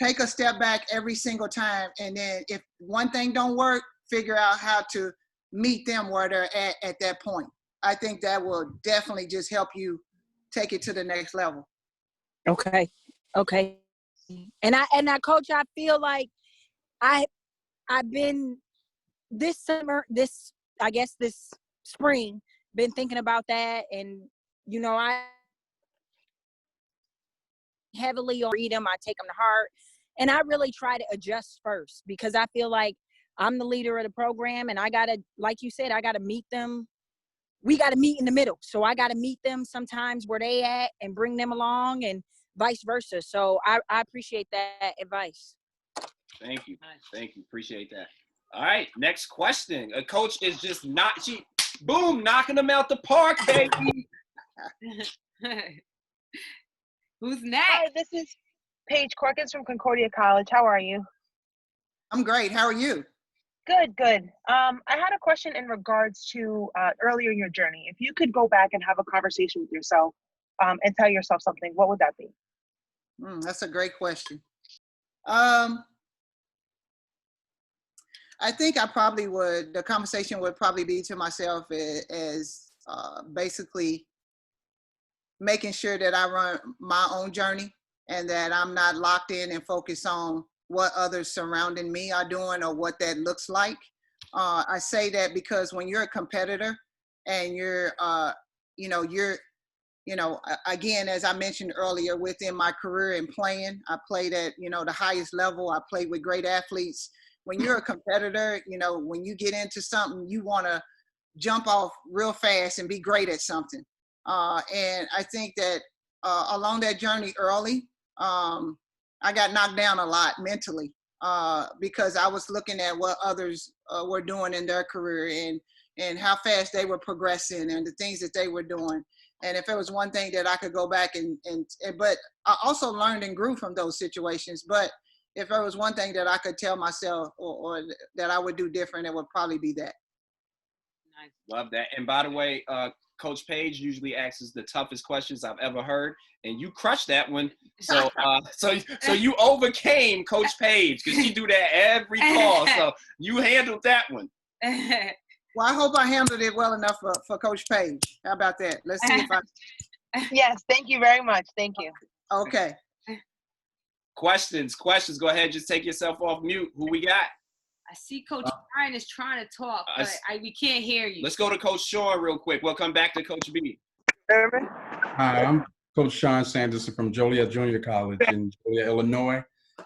Take a step back every single time, and then if one thing don't work, figure out how to meet them where they're at that point. I think that will definitely just help you take it to the next level. Okay. And I coach, I feel like I've been this summer, this spring, been thinking about that. And, I heavily read them, I take them to heart. And I really try to adjust first because I feel like I'm the leader of the program and I got to, like you said, I got to meet them. We got to meet in the middle. So I got to meet them sometimes where they at and bring them along and vice versa. So I appreciate that advice. Thank you. Appreciate that. All right, next question. A coach is just knocking them out the park, baby. Who's next? Hi, this is Paige Corkins from Concordia College. How are you? I'm great. How are you? Good. I had a question in regards to earlier in your journey. If you could go back and have a conversation with yourself and tell yourself something, what would that be? That's a great question. I think the conversation would probably be to myself as basically making sure that I run my own journey and that I'm not locked in and focused on what others surrounding me are doing or what that looks like. I say that because when you're a competitor and you're again, as I mentioned earlier, within my career in playing, I played at, the highest level. I played with great athletes. When you're a competitor, when you get into something, you want to jump off real fast and be great at something. And I think that along that journey early, I got knocked down a lot mentally because I was looking at what others were doing in their career and how fast they were progressing and the things that they were doing. And if it was one thing that I could go back but I also learned and grew from those situations. But if there was one thing that I could tell myself or that I would do different, it would probably be that. Nice. Love that. And by the way, Coach Page usually asks the toughest questions I've ever heard, and you crushed that one. So, so you overcame Coach Page because she do that every call. So you handled that one. Well, I hope I handled it well enough for Coach Page. How about that? Let's see if I. Yes, thank you very much. Thank you. Okay. Questions. Go ahead. Just take yourself off mute. Who we got? I see Coach Brian is trying to talk, but we can't hear you. Let's go to Coach Sean real quick. We'll come back to Coach B. Hi, I'm Coach Sean Sanderson from Joliet Junior College in Joliet, Illinois.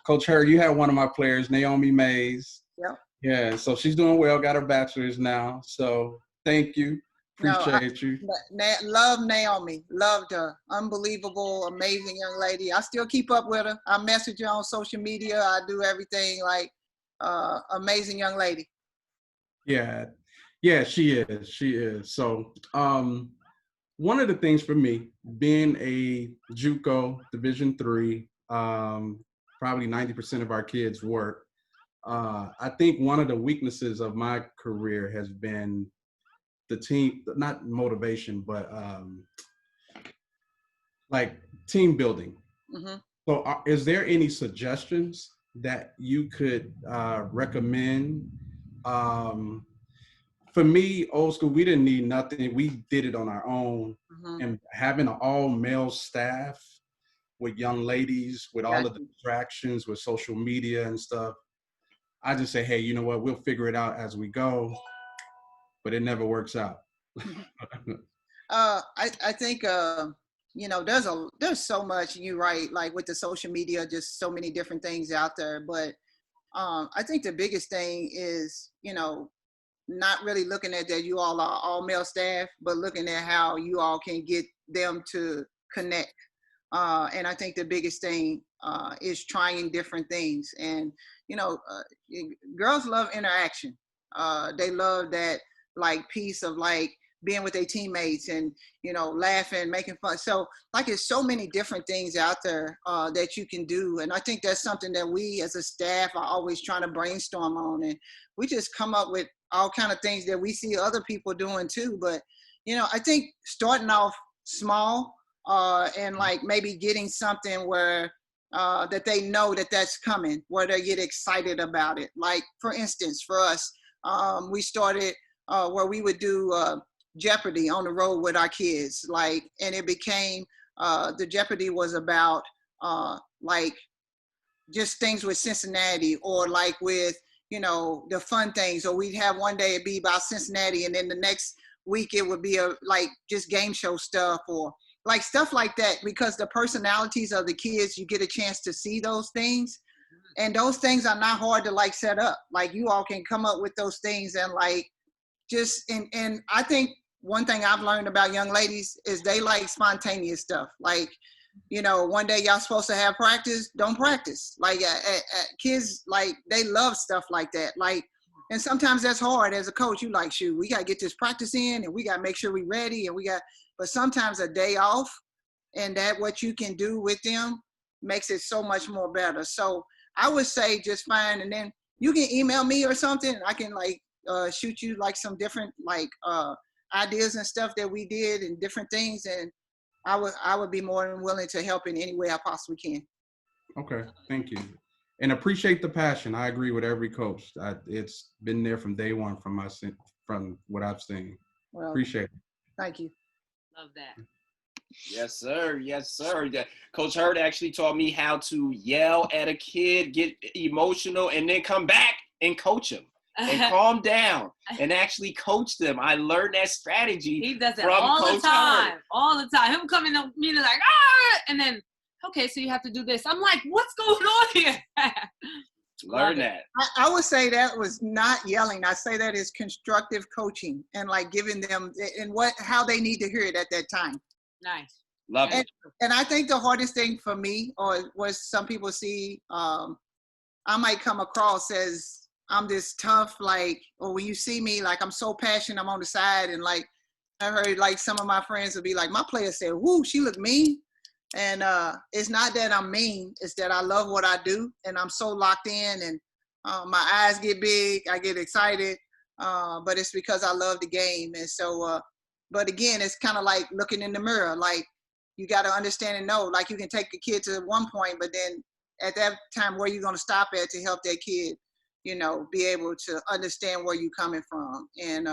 Coach Hurd, you had one of my players, Naomi Mays. Yep. Yeah, so she's doing well, got her bachelor's now. So thank you. Appreciate you. Love Naomi. Loved her. Unbelievable, amazing young lady. I still keep up with her. I message her on social media. I do everything amazing young lady. Yeah, she is. So one of the things for me, being a JUCO Division III, probably 90% of our kids work. I think one of the weaknesses of my career has been the team, not motivation, but team building. Mm-hmm. So is there any suggestions that you could recommend? For me, old school, we didn't need nothing. We did it on our own. Mm-hmm. And having an all-male staff with young ladies, with all of the distractions, with social media and stuff, I just say, hey, you know what? We'll figure it out as we go. But it never works out. I think there's so much, you're right, like with the social media, just so many different things out there. But I think the biggest thing is, not really looking at that you all are all male staff, but looking at how you all can get them to connect. And I think the biggest thing is trying different things. And, girls love interaction. They love that piece of being with their teammates and, laughing, making fun. So it's so many different things out there that you can do. And I think that's something that we as a staff are always trying to brainstorm on. And we just come up with all kind of things that we see other people doing too. But, I think starting off small and maybe getting something where that they know that's coming, where they get excited about it. Like, for instance, for us, we started where we would do Jeopardy on the road with our kids, and it became the Jeopardy was about just things with Cincinnati or with the fun things, or we'd have one day it'd be about Cincinnati and then the next week it would be just game show stuff or stuff like that, because the personalities of the kids, you get a chance to see those things, and those things are not hard to set up. You all can come up with those things and and I think one thing I've learned about young ladies is they like spontaneous stuff. One day y'all supposed to have practice, don't practice. Kids, they love stuff like that. And sometimes that's hard as a coach. You shoot, we got to get this practice in and we got to make sure we're ready. But sometimes a day off and that what you can do with them makes it so much more better. So I would say just fine. And then you can email me or something. I can shoot you some different ideas and stuff that we did and different things. And I would be more than willing to help in any way I possibly can. Okay, thank you. And appreciate the passion. I agree with every coach. It's been there from day one from what I've seen. Well, appreciate it. Thank you. Love that. Yes, sir. Yes, sir. Coach Hurd actually taught me how to yell at a kid, get emotional, and then come back and coach him. and calm down and actually coach them. I learned that strategy. He does it from all Coach the time. Hurd. All the time. Him coming to me like, ah, and then, okay, so you have to do this. I'm like, what's going on here? Learn that. I would say that was not yelling. I say that is constructive coaching and like giving them and how they need to hear it at that time. Nice. Love it. And I think the hardest thing for me, or what some people see, I might come across as I'm this tough, like, or when you see me, like I'm so passionate, I'm on the side, and like I heard like some of my friends would be like, my player said, "Woo, she looked mean." And it's not that I'm mean, it's that I love what I do and I'm so locked in, and my eyes get big, I get excited, but it's because I love the game. And so, but again, it's kind of like looking in the mirror, like you got to understand and know, like you can take a kid to one point, but then at that time, where you're going to stop at to help that kid, you know, be able to understand where you're coming from. And,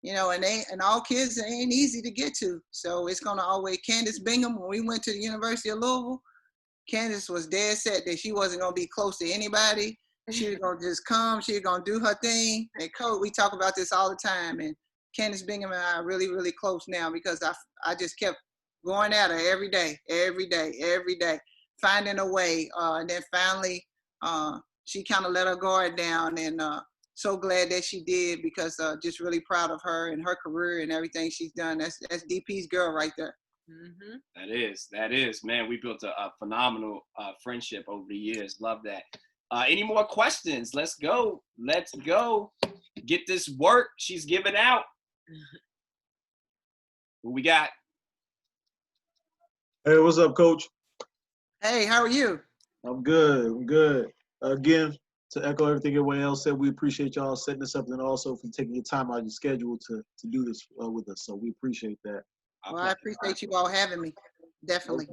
you know, and all kids ain't easy to get to. So it's going to always, Candace Bingham, when we went to the University of Louisville, Candace was dead set that she wasn't going to be close to anybody. She was going to just come, she was going to do her thing. And Coach, we talk about this all the time. And Candace Bingham and I are really, really close now because I just kept going at her every day, finding a way. And then finally, she kind of let her guard down, and so glad that she did, because just really proud of her and her career and everything she's done. That's DP's girl right there. Mm-hmm. That is, man, we built a phenomenal friendship over the years. Love that. Any more questions? Let's go. Get this work she's giving out. What we got? Hey, what's up, Coach? Hey, how are you? I'm good. Again, to echo everything everyone else said, we appreciate y'all setting this up, and also for taking your time out of your schedule to do this with us. So we appreciate that. Well, I appreciate you all having me. Definitely.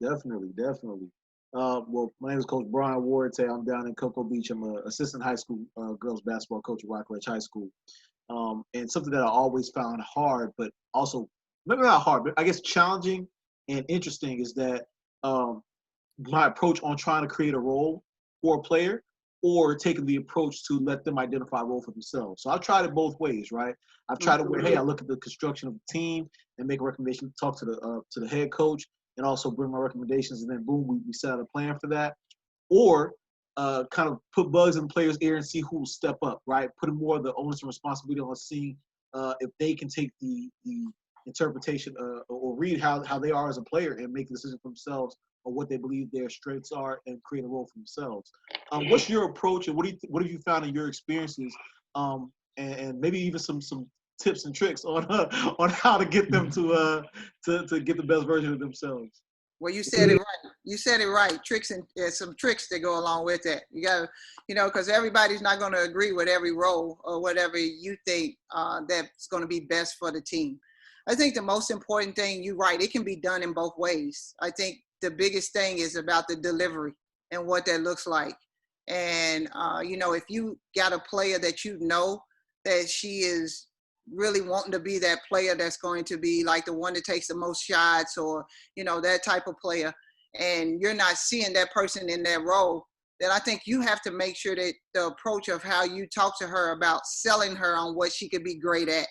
Definitely. Well, my name is Coach Brian Ward. I'm down in Cocoa Beach. I'm an assistant high school girls basketball coach at Rockledge High School. And something that I always found hard, but also maybe not hard, but I guess challenging and interesting, is that my approach on trying to create a role for a player, or taking the approach to let them identify a role for themselves. So I've tried it both ways, right? I've tried it where, hey, I look at the construction of the team and make a recommendation, talk to the head coach, and also bring my recommendations, and then boom, we set out a plan for that. Or kind of put bugs in the players' ear and see who will step up, right? Putting more of the onus and responsibility on seeing if they can take the interpretation or read how they are as a player and make a decision for themselves on what they believe their strengths are and create a role for themselves. What's your approach, and what have you found in your experiences, and maybe even some tips and tricks on how to get them to get the best version of themselves? Well, you said it right. You said it right. Tricks and some tricks that go along with that. You got to, you know, because everybody's not going to agree with every role or whatever you think that's going to be best for the team. I think the most important thing, you're right, it can be done in both ways. I think the biggest thing is about the delivery and what that looks like. And, you know, if you got a player that you know that she is really wanting to be that player that's going to be like the one that takes the most shots, or, you know, that type of player, and you're not seeing that person in that role, then I think you have to make sure that the approach of how you talk to her about selling her on what she could be great at.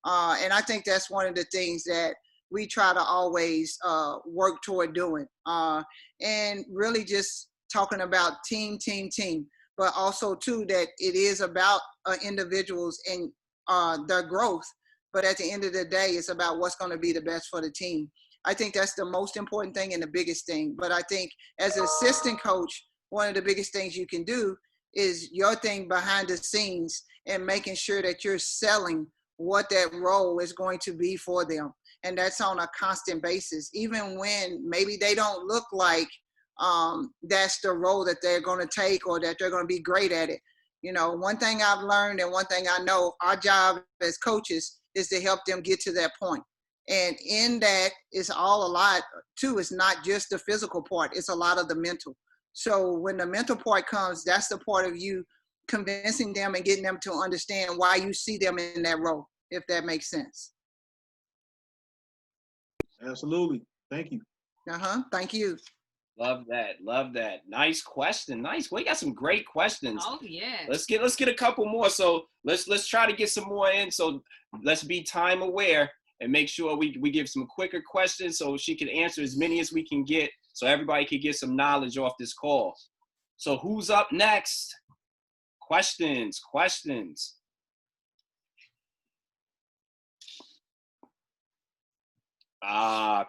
And I think that's one of the things that we try to always work toward doing, and really just talking about team, but also too that it is about individuals and their growth. But at the end of the day, it's about what's going to be the best for the team. I think that's the most important thing and the biggest thing. But I think as an assistant coach, one of the biggest things you can do is your thing behind the scenes and making sure that you're selling what that role is going to be for them. And that's on a constant basis, even when maybe they don't look like that's the role that they're going to take or that they're going to be great at it. You know, one thing I've learned and one thing I know, our job as coaches is to help them get to that point. And in that is all a lot too. It's not just the physical part, it's a lot of the mental. So when the mental part comes, that's the part of you convincing them and getting them to understand why you see them in that role, if that makes sense. Absolutely. Thank you. Thank you. Love that. Love that. Nice question. Nice. We got some great questions. Oh yeah. Let's get a couple more. So let's try to get some more in. So let's be time aware and make sure we give some quicker questions so she can answer as many as we can get so everybody can get some knowledge off this call. So who's up next? Questions.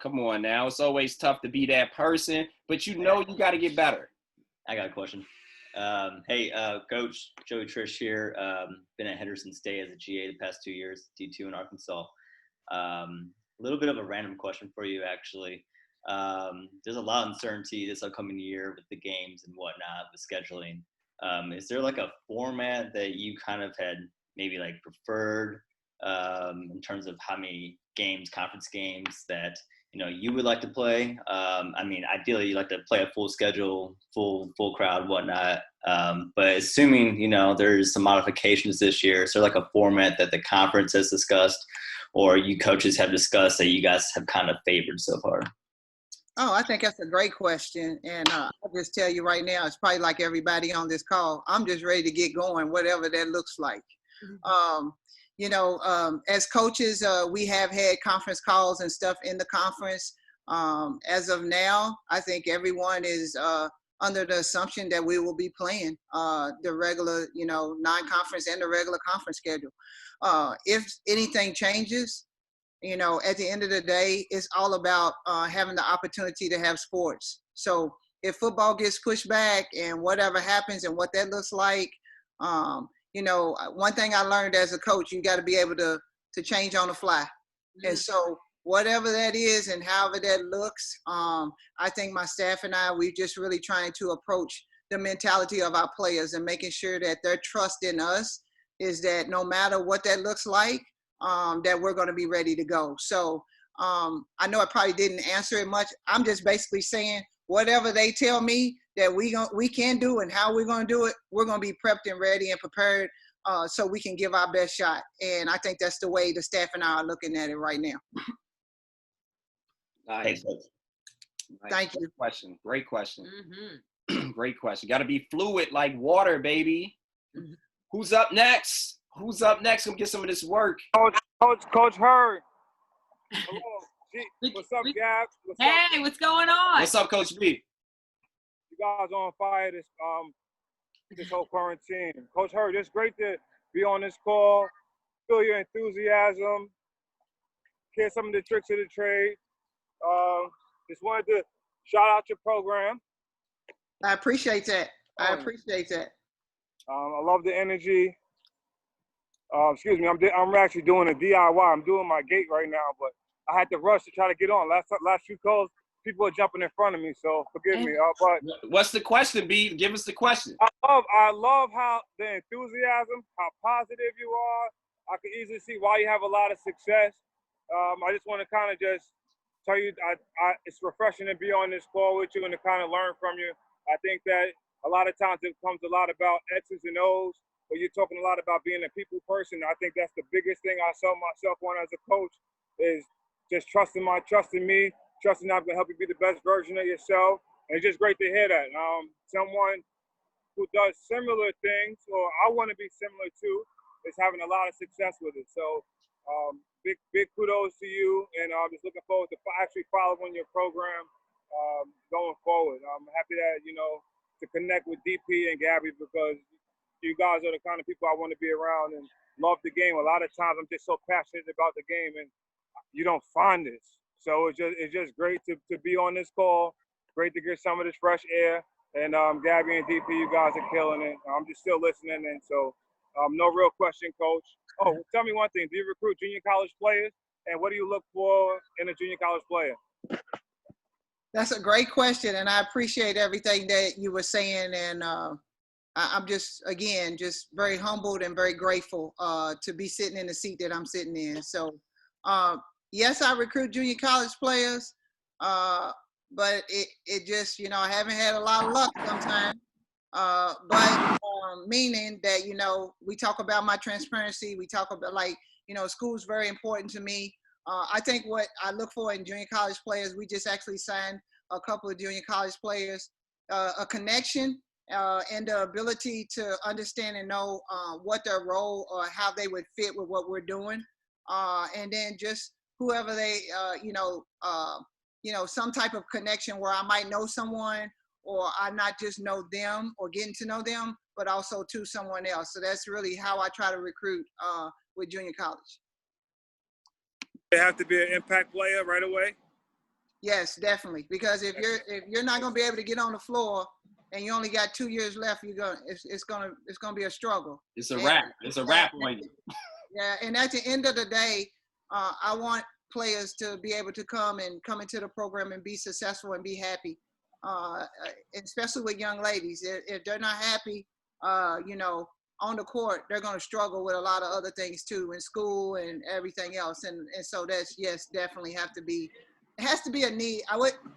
Come on now. It's always tough to be that person, but you know you got to get better. I got a question. Hey, Coach Joey Trish here. Been at Henderson State as a GA the past 2 years, D2 in Arkansas. A little bit of a random question for you, actually. There's a lot of uncertainty this upcoming year with the games and whatnot, with scheduling. Is there like a format that you kind of had maybe like preferred in terms of how many games, conference games that you would like to play? I mean, ideally you like to play a full schedule, full crowd, whatnot. But assuming there's some modifications this year, is there like a format that the conference has discussed, or you coaches have discussed that you guys have kind of favored so far? Oh, I think that's a great question. And I'll just tell you right now, it's probably like everybody on this call. I'm just ready to get going, whatever that looks like. As coaches, we have had conference calls and stuff in the conference. As of now, I think everyone is under the assumption that we will be playing the regular, non-conference and the regular conference schedule. If anything changes, at the end of the day, it's all about having the opportunity to have sports. So if football gets pushed back and whatever happens and what that looks like, one thing I learned as a coach, you got to be able to change on the fly. Mm-hmm. And so whatever that is and however that looks, I think my staff and I, we're just really trying to approach the mentality of our players and making sure that their trust in us is that no matter what that looks like, that we're going to be ready to go. So I know I probably didn't answer it much. I'm just basically saying whatever they tell me that we can do and how we're going to do it, we're going to be prepped and ready and prepared so we can give our best shot. And I think that's the way the staff and I are looking at it right now. Nice. Thank you. Great question. Mm-hmm. Great question. Got to be fluid like water, baby. Mm-hmm. Who's up next? Gonna get some of this work. Coach Hurd. Hello. What's up, Gab? What's going on? What's up, Coach B? You guys on fire this whole quarantine. Coach Hurd, it's great to be on this call. Feel your enthusiasm. Hear some of the tricks of the trade. Just wanted to shout out your program. I appreciate that. I love the energy. Excuse me, I'm actually doing a DIY. I'm doing my gate right now, but I had to rush to try to get on. Last few calls, people are jumping in front of me, so forgive me. But what's the question, B? Give us the question. I love how the enthusiasm, how positive you are. I can easily see why you have a lot of success. I just want to kind of just tell you, it's refreshing to be on this call with you and to kind of learn from you. I think that a lot of times it becomes a lot about X's and O's. But you're talking a lot about being a people person. I think that's the biggest thing I sell myself on as a coach is just trusting me, trusting I'm going to help you be the best version of yourself. And it's just great to hear that. Someone who does similar things, or I want to be similar to, is having a lot of success with it. So big kudos to you. And I'm just looking forward to actually following your program going forward. I'm happy that, to connect with DP and Gabby because you guys are the kind of people I want to be around and love the game. A lot of times I'm just so passionate about the game and you don't find this. So it's just great to be on this call. Great to get some of this fresh air. And Gabby and DP, you guys are killing it. I'm just still listening. And so no real question, Coach. Oh, tell me one thing. Do you recruit junior college players? And what do you look for in a junior college player? That's a great question. And I appreciate everything that you were saying. And I'm just very humbled and very grateful to be sitting in the seat that I'm sitting in. So, yes, I recruit junior college players, but it just, I haven't had a lot of luck sometimes. But meaning that, we talk about my transparency. We talk about school's very important to me. I think what I look for in junior college players, we just actually signed a couple of junior college players, a connection and the ability to understand and know what their role or how they would fit with what we're doing. And then just whoever they, some type of connection where I might know someone or I not just know them or getting to know them, but also to someone else. So that's really how I try to recruit with junior college. They have to be an impact player right away? Yes, definitely. Because if you're not going to be able to get on the floor and you only got 2 years left, it's gonna be a struggle. It's a wrap. It's a wrap on you. Yeah, and at the end of the day, I want players to be able to come into the program and be successful and be happy, especially with young ladies. If they're not happy, on the court, they're going to struggle with a lot of other things too, in school and everything else. And so that's, yes, definitely it has to be a need.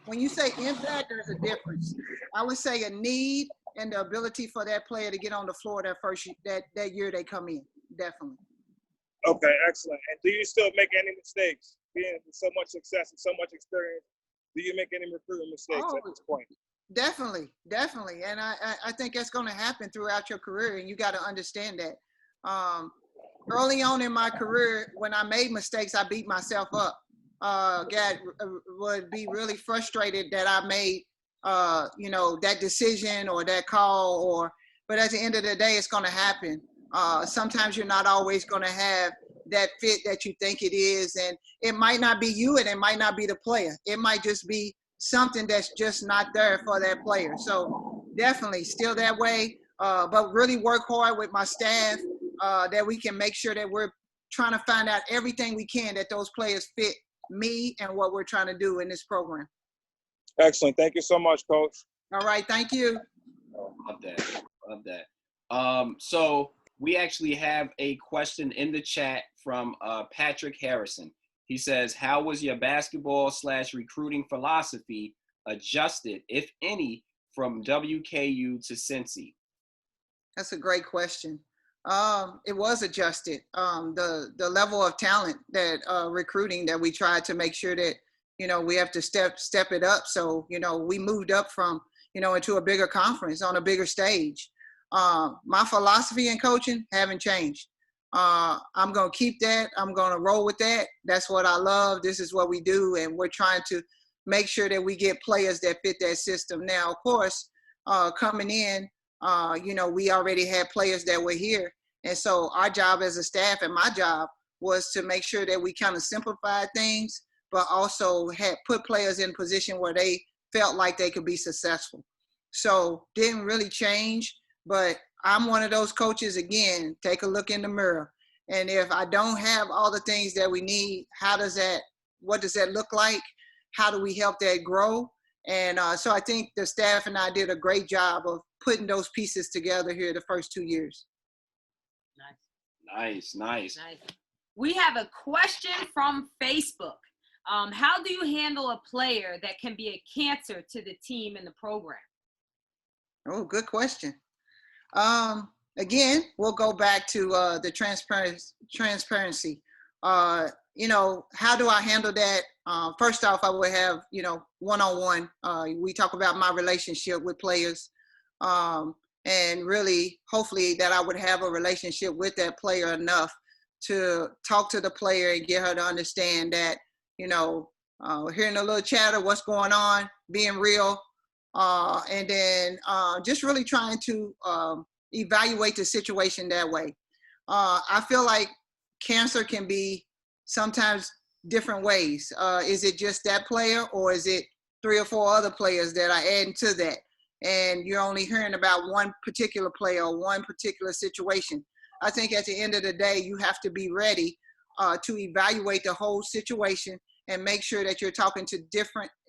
When you say impact, there's a difference. I would say a need and the ability for that player to get on the floor that year they come in, definitely. Okay, excellent. And do you still make any mistakes? Being with so much success and so much experience, do you make any recruiting mistakes at this point? Definitely. And I think that's going to happen throughout your career, and you got to understand that. Early on in my career, when I made mistakes, I beat myself up. Would be really frustrated that I made, that decision or that call, but at the end of the day, it's going to happen. Sometimes you're not always going to have that fit that you think it is, and it might not be you and it might not be the player. It might just be something that's just not there for that player. So definitely still that way, but really work hard with my staff that we can make sure that we're trying to find out everything we can that those players fit me and what we're trying to do in this program. Excellent. Thank you so much, Coach. All right. Thank you. Love that. So we actually have a question in the chat from Patrick Harrison. He says, how was your basketball/recruiting philosophy adjusted, if any, from WKU to Cincy? That's a great question. It was adjusted. The level of talent that recruiting that we tried to make sure that, we have to step it up. So, we moved up from, into a bigger conference on a bigger stage. My philosophy in coaching haven't changed. I'm going to keep that. I'm going to roll with that. That's what I love. This is what we do. And we're trying to make sure that we get players that fit that system. Now, of course, coming in, we already had players that were here. And so our job as a staff and my job was to make sure that we kind of simplified things, but also had put players in a position where they felt like they could be successful. So didn't really change, but I'm one of those coaches, again, take a look in the mirror. And if I don't have all the things that we need, what does that look like? How do we help that grow? And so I think the staff and I did a great job of putting those pieces together here the first 2 years. Nice. We have a question from Facebook. How do you handle a player that can be a cancer to the team and the program? Oh, good question. Again, we'll go back to the transparency. How do I handle that? First off, I would have, one-on-one. We talk about my relationship with players. And really, hopefully, that I would have a relationship with that player enough to talk to the player and get her to understand that, hearing a little chatter, what's going on, being real, and then just really trying to evaluate the situation that way. I feel like cancer can be sometimes different ways. Is it just that player, or is it 3 or 4 other players that are adding to that? And you're only hearing about one particular player or one particular situation. I think at the end of the day, you have to be ready to evaluate the whole situation and make sure that you're talking to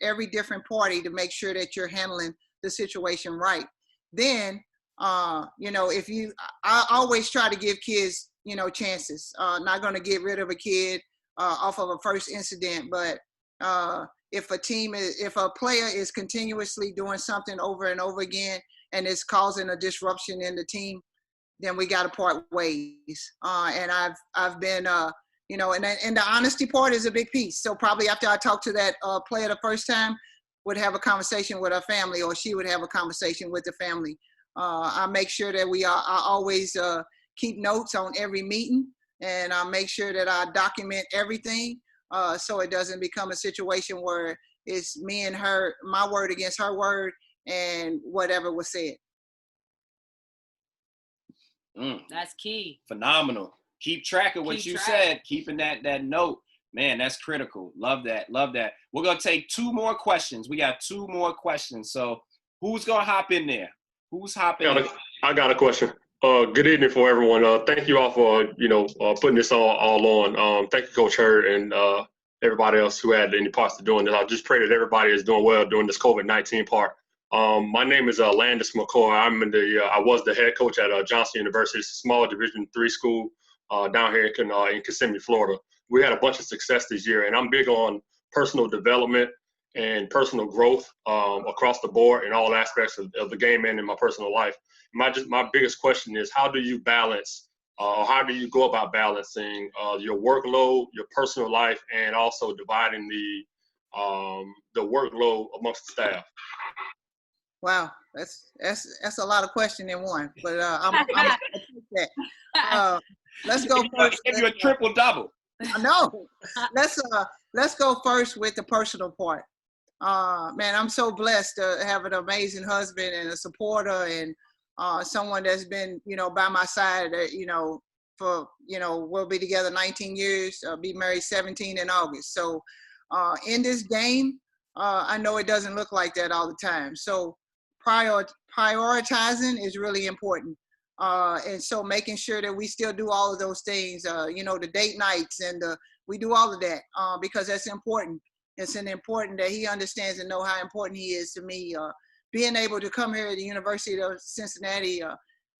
every different party to make sure that you're handling the situation right. Then, I always try to give kids, chances. Not going to get rid of a kid off of a first incident, but if a player is continuously doing something over and over again and it's causing a disruption in the team, then we got to part ways. And I've been, and the honesty part is a big piece. So probably after I talk to that player the first time, would have a conversation with her family, or she would have a conversation with the family. I make sure that I always keep notes on every meeting, and I make sure that I document everything, so it doesn't become a situation where it's me and her, my word against her word, and whatever was said. That's key. Phenomenal. Keep track of what you said, keeping that note. Man, that's critical. Love that. Love that. We're going to take 2 more questions. We got 2 more questions. So who's going to hop in there? Who's hopping in? I got a question. Good evening for everyone. Thank you all for, putting this all on. Thank you, Coach Hurd, and everybody else who had any parts of doing this. I just pray that everybody is doing well during this COVID-19 part. My name is Landis McCoy. I was the head coach at Johnson University, it's a small Division III school down here in Kissimmee, Florida. We had a bunch of success this year, and I'm big on personal development and personal growth across the board in all aspects of the game and in my personal life. My biggest question is, how do you balance, or how do you go about balancing your workload, your personal life, and also dividing the workload amongst the staff? Wow, that's a lot of question in one, but I'm gonna take that. Let's go first. Give you a triple double. I know. Let's go first with the personal part. Man, I'm so blessed to have an amazing husband and a supporter, and someone that's been, by my side, for, we'll be together 19 years, be married 17 in August. So in this game, I know it doesn't look like that all the time. So prioritizing is really important. And so making sure that we still do all of those things, the date nights, and we do all of that because that's important. It's important that he understands and know how important he is to me. Being able to come here at the University of Cincinnati,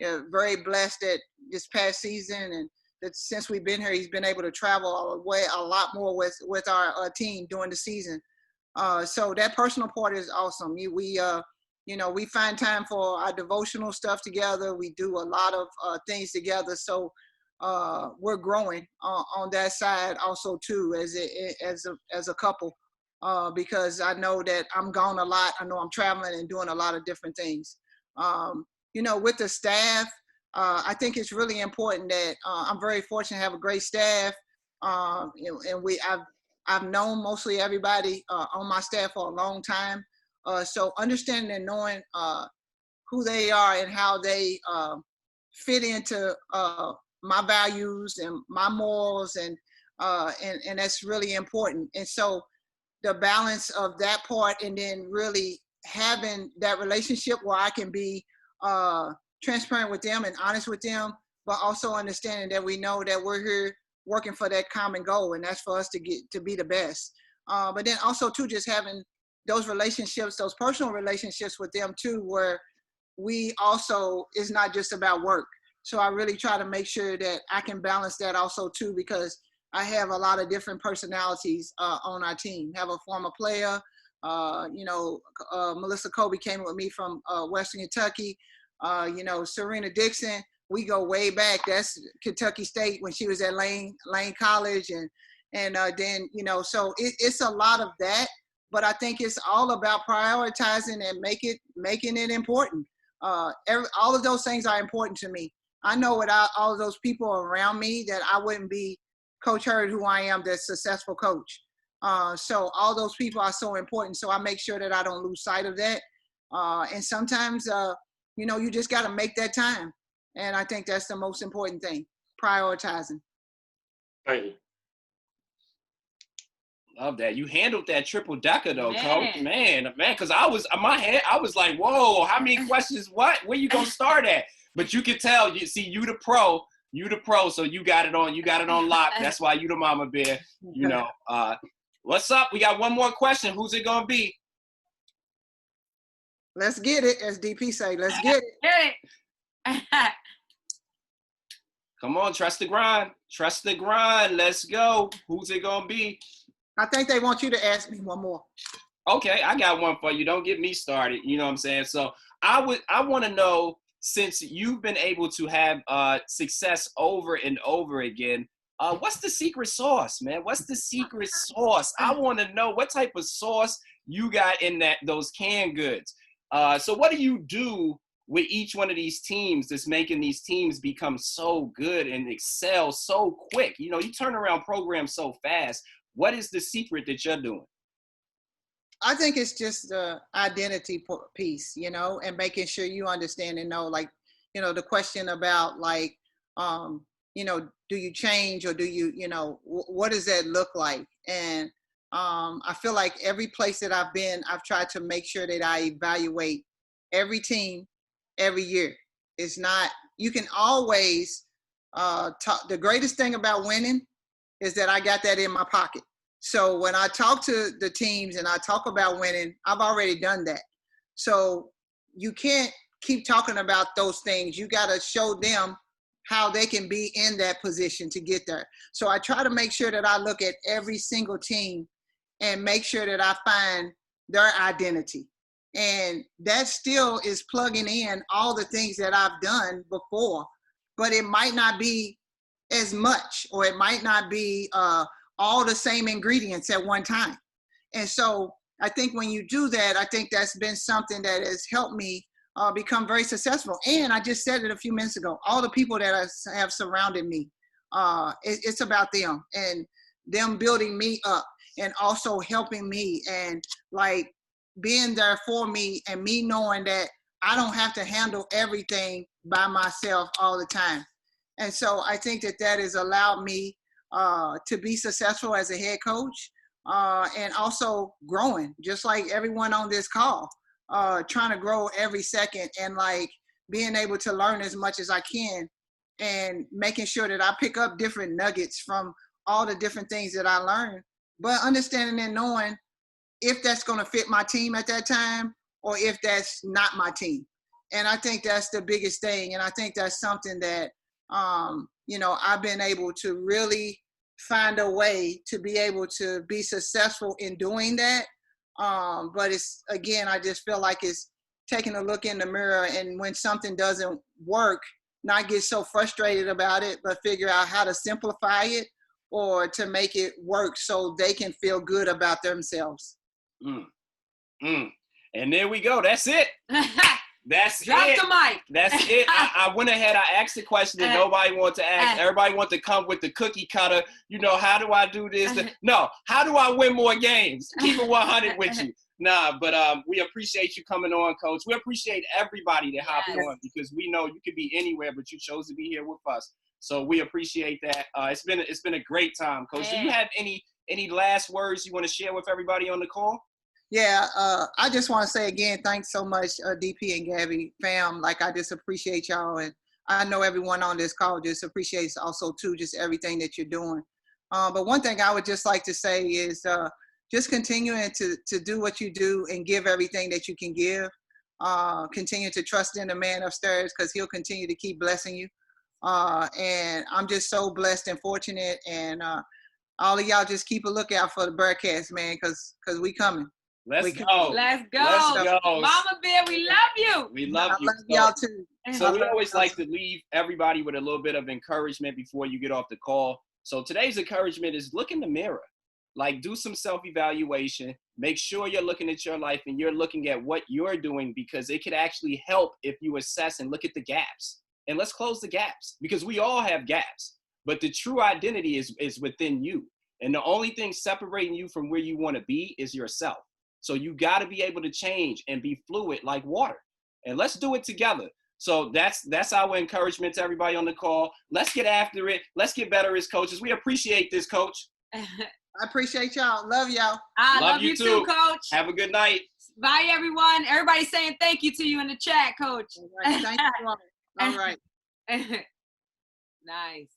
very blessed that this past season, and that since we've been here, he's been able to travel a lot more with our team during the season. So that personal part is awesome. We find time for our devotional stuff together. We do a lot of things together. So we're growing on that side also too, as a couple, because I know that I'm gone a lot. I know I'm traveling and doing a lot of different things. With the staff, I think it's really important that I'm very fortunate to have a great staff. And I've known mostly everybody on my staff for a long time. So understanding and knowing who they are and how they fit into my values and my morals, and that's really important. And so the balance of that part, and then really having that relationship where I can be transparent with them and honest with them, but also understanding that we know that we're here working for that common goal, and that's for us to get to be the best. But then also too, just having those relationships, those personal relationships with them too, where we also, it's not just about work. So I really try to make sure that I can balance that also too, because I have a lot of different personalities on our team. Have a former player, Melissa Kobe came with me from Western Kentucky. Serena Dixon, we go way back. That's Kentucky State when she was at Lane College, and then so it's a lot of that. But I think it's all about prioritizing and making it important. All of those things are important to me. I know without all of those people around me that I wouldn't be Coach Hurd who I am, the successful coach. So all those people are so important. So I make sure that I don't lose sight of that. And sometimes, you just got to make that time. And I think that's the most important thing, prioritizing. Thank you. Love that. You handled that triple decker though, Coach. Man, because I was in my head, I was like, whoa, how many questions? What? Where you gonna start at? But you could tell, you the pro, so you got it on lock. That's why you the mama bear. What's up? We got one more question. Who's it gonna be? Let's get it, as DP say. Let's get it. Come on, trust the grind. Trust the grind. Let's go. Who's it gonna be? I think they want you to ask me one more. Okay, I got one for you. Don't get me started. You know what I'm saying? So I want to know, since you've been able to have success over and over again, what's the secret sauce, man? What's the secret sauce? I want to know what type of sauce you got in those canned goods. So what do you do with each one of these teams that's making these teams become so good and excel so quick? You know, you turn around programs so fast. What is the secret that you're doing? I think it's just the identity piece, you know, and making sure you understand and know, like, you know, the question about like, you know, do you change or do you, you know, what does that look like? And I feel like every place that I've been, I've tried to make sure that I evaluate every team every year. It's not, you can always talk. The greatest thing about winning is that I got that in my pocket. So when I talk to the teams and I talk about winning, I've already done that. So you can't keep talking about those things. You got to show them how they can be in that position to get there. So I try to make sure that I look at every single team and make sure that I find their identity. And that still is plugging in all the things that I've done before, but it might not be as much, or it might not be all the same ingredients at one time. And so I think when you do that, I think that's been something that has helped me become very successful. And I just said it a few minutes ago, all the people that have surrounded me, it's about them and them building me up and also helping me and like being there for me, and me knowing that I don't have to handle everything by myself all the time. And so I think that that has allowed me to be successful as a head coach, and also growing, just like everyone on this call, trying to grow every second and like being able to learn as much as I can and making sure that I pick up different nuggets from all the different things that I learned, but understanding and knowing if that's going to fit my team at that time or if that's not my team. And I think that's the biggest thing. And I think that's something that, you know, I've been able to really find a way to be able to be successful in doing that. But it's, again, I just feel like it's taking a look in the mirror, and when something doesn't work, not get so frustrated about it, but figure out how to simplify it or to make it work so they can feel good about themselves. And there we go. That's it. That's Drop it. the mic. That's it. I went ahead. I asked the question that nobody wanted to ask. Everybody wanted to come with the cookie cutter. You know, how do I do this? No, how do I win more games? Keep it 100 with you. Nah, but we appreciate you coming on, Coach. We appreciate everybody that hopped on, because we know you could be anywhere, but you chose to be here with us. So we appreciate that. It's been a great time, Coach. Do you have any last words you want to share with everybody on the call? Yeah, I just want to say again, thanks so much, DP and Gabby, fam. Like, I just appreciate y'all, and I know everyone on this call just appreciates also too, just everything that you're doing. But one thing I would just like to say is just continuing to do what you do and give everything that you can give. Continue to trust in the man upstairs, because he'll continue to keep blessing you. And I'm just so blessed and fortunate, and all of y'all just keep a lookout for the broadcast, man, because we coming. Let's go. Let's go. Mama Bear, we love you. We love you. I love y'all too. So we always like to leave everybody with a little bit of encouragement before you get off the call. So today's encouragement is look in the mirror. Like, do some self-evaluation. Make sure you're looking at your life and you're looking at what you're doing, because it could actually help if you assess and look at the gaps. And let's close the gaps, because we all have gaps. But the true identity is within you. And the only thing separating you from where you want to be is yourself. So you got to be able to change and be fluid like water. And let's do it together. So that's our encouragement to everybody on the call. Let's get after it. Let's get better as coaches. We appreciate this, Coach. I appreciate y'all. Love y'all. I love you too, Coach. Have a good night. Bye, everyone. Everybody's saying thank you to you in the chat, Coach. All right, thank you. All right. Nice.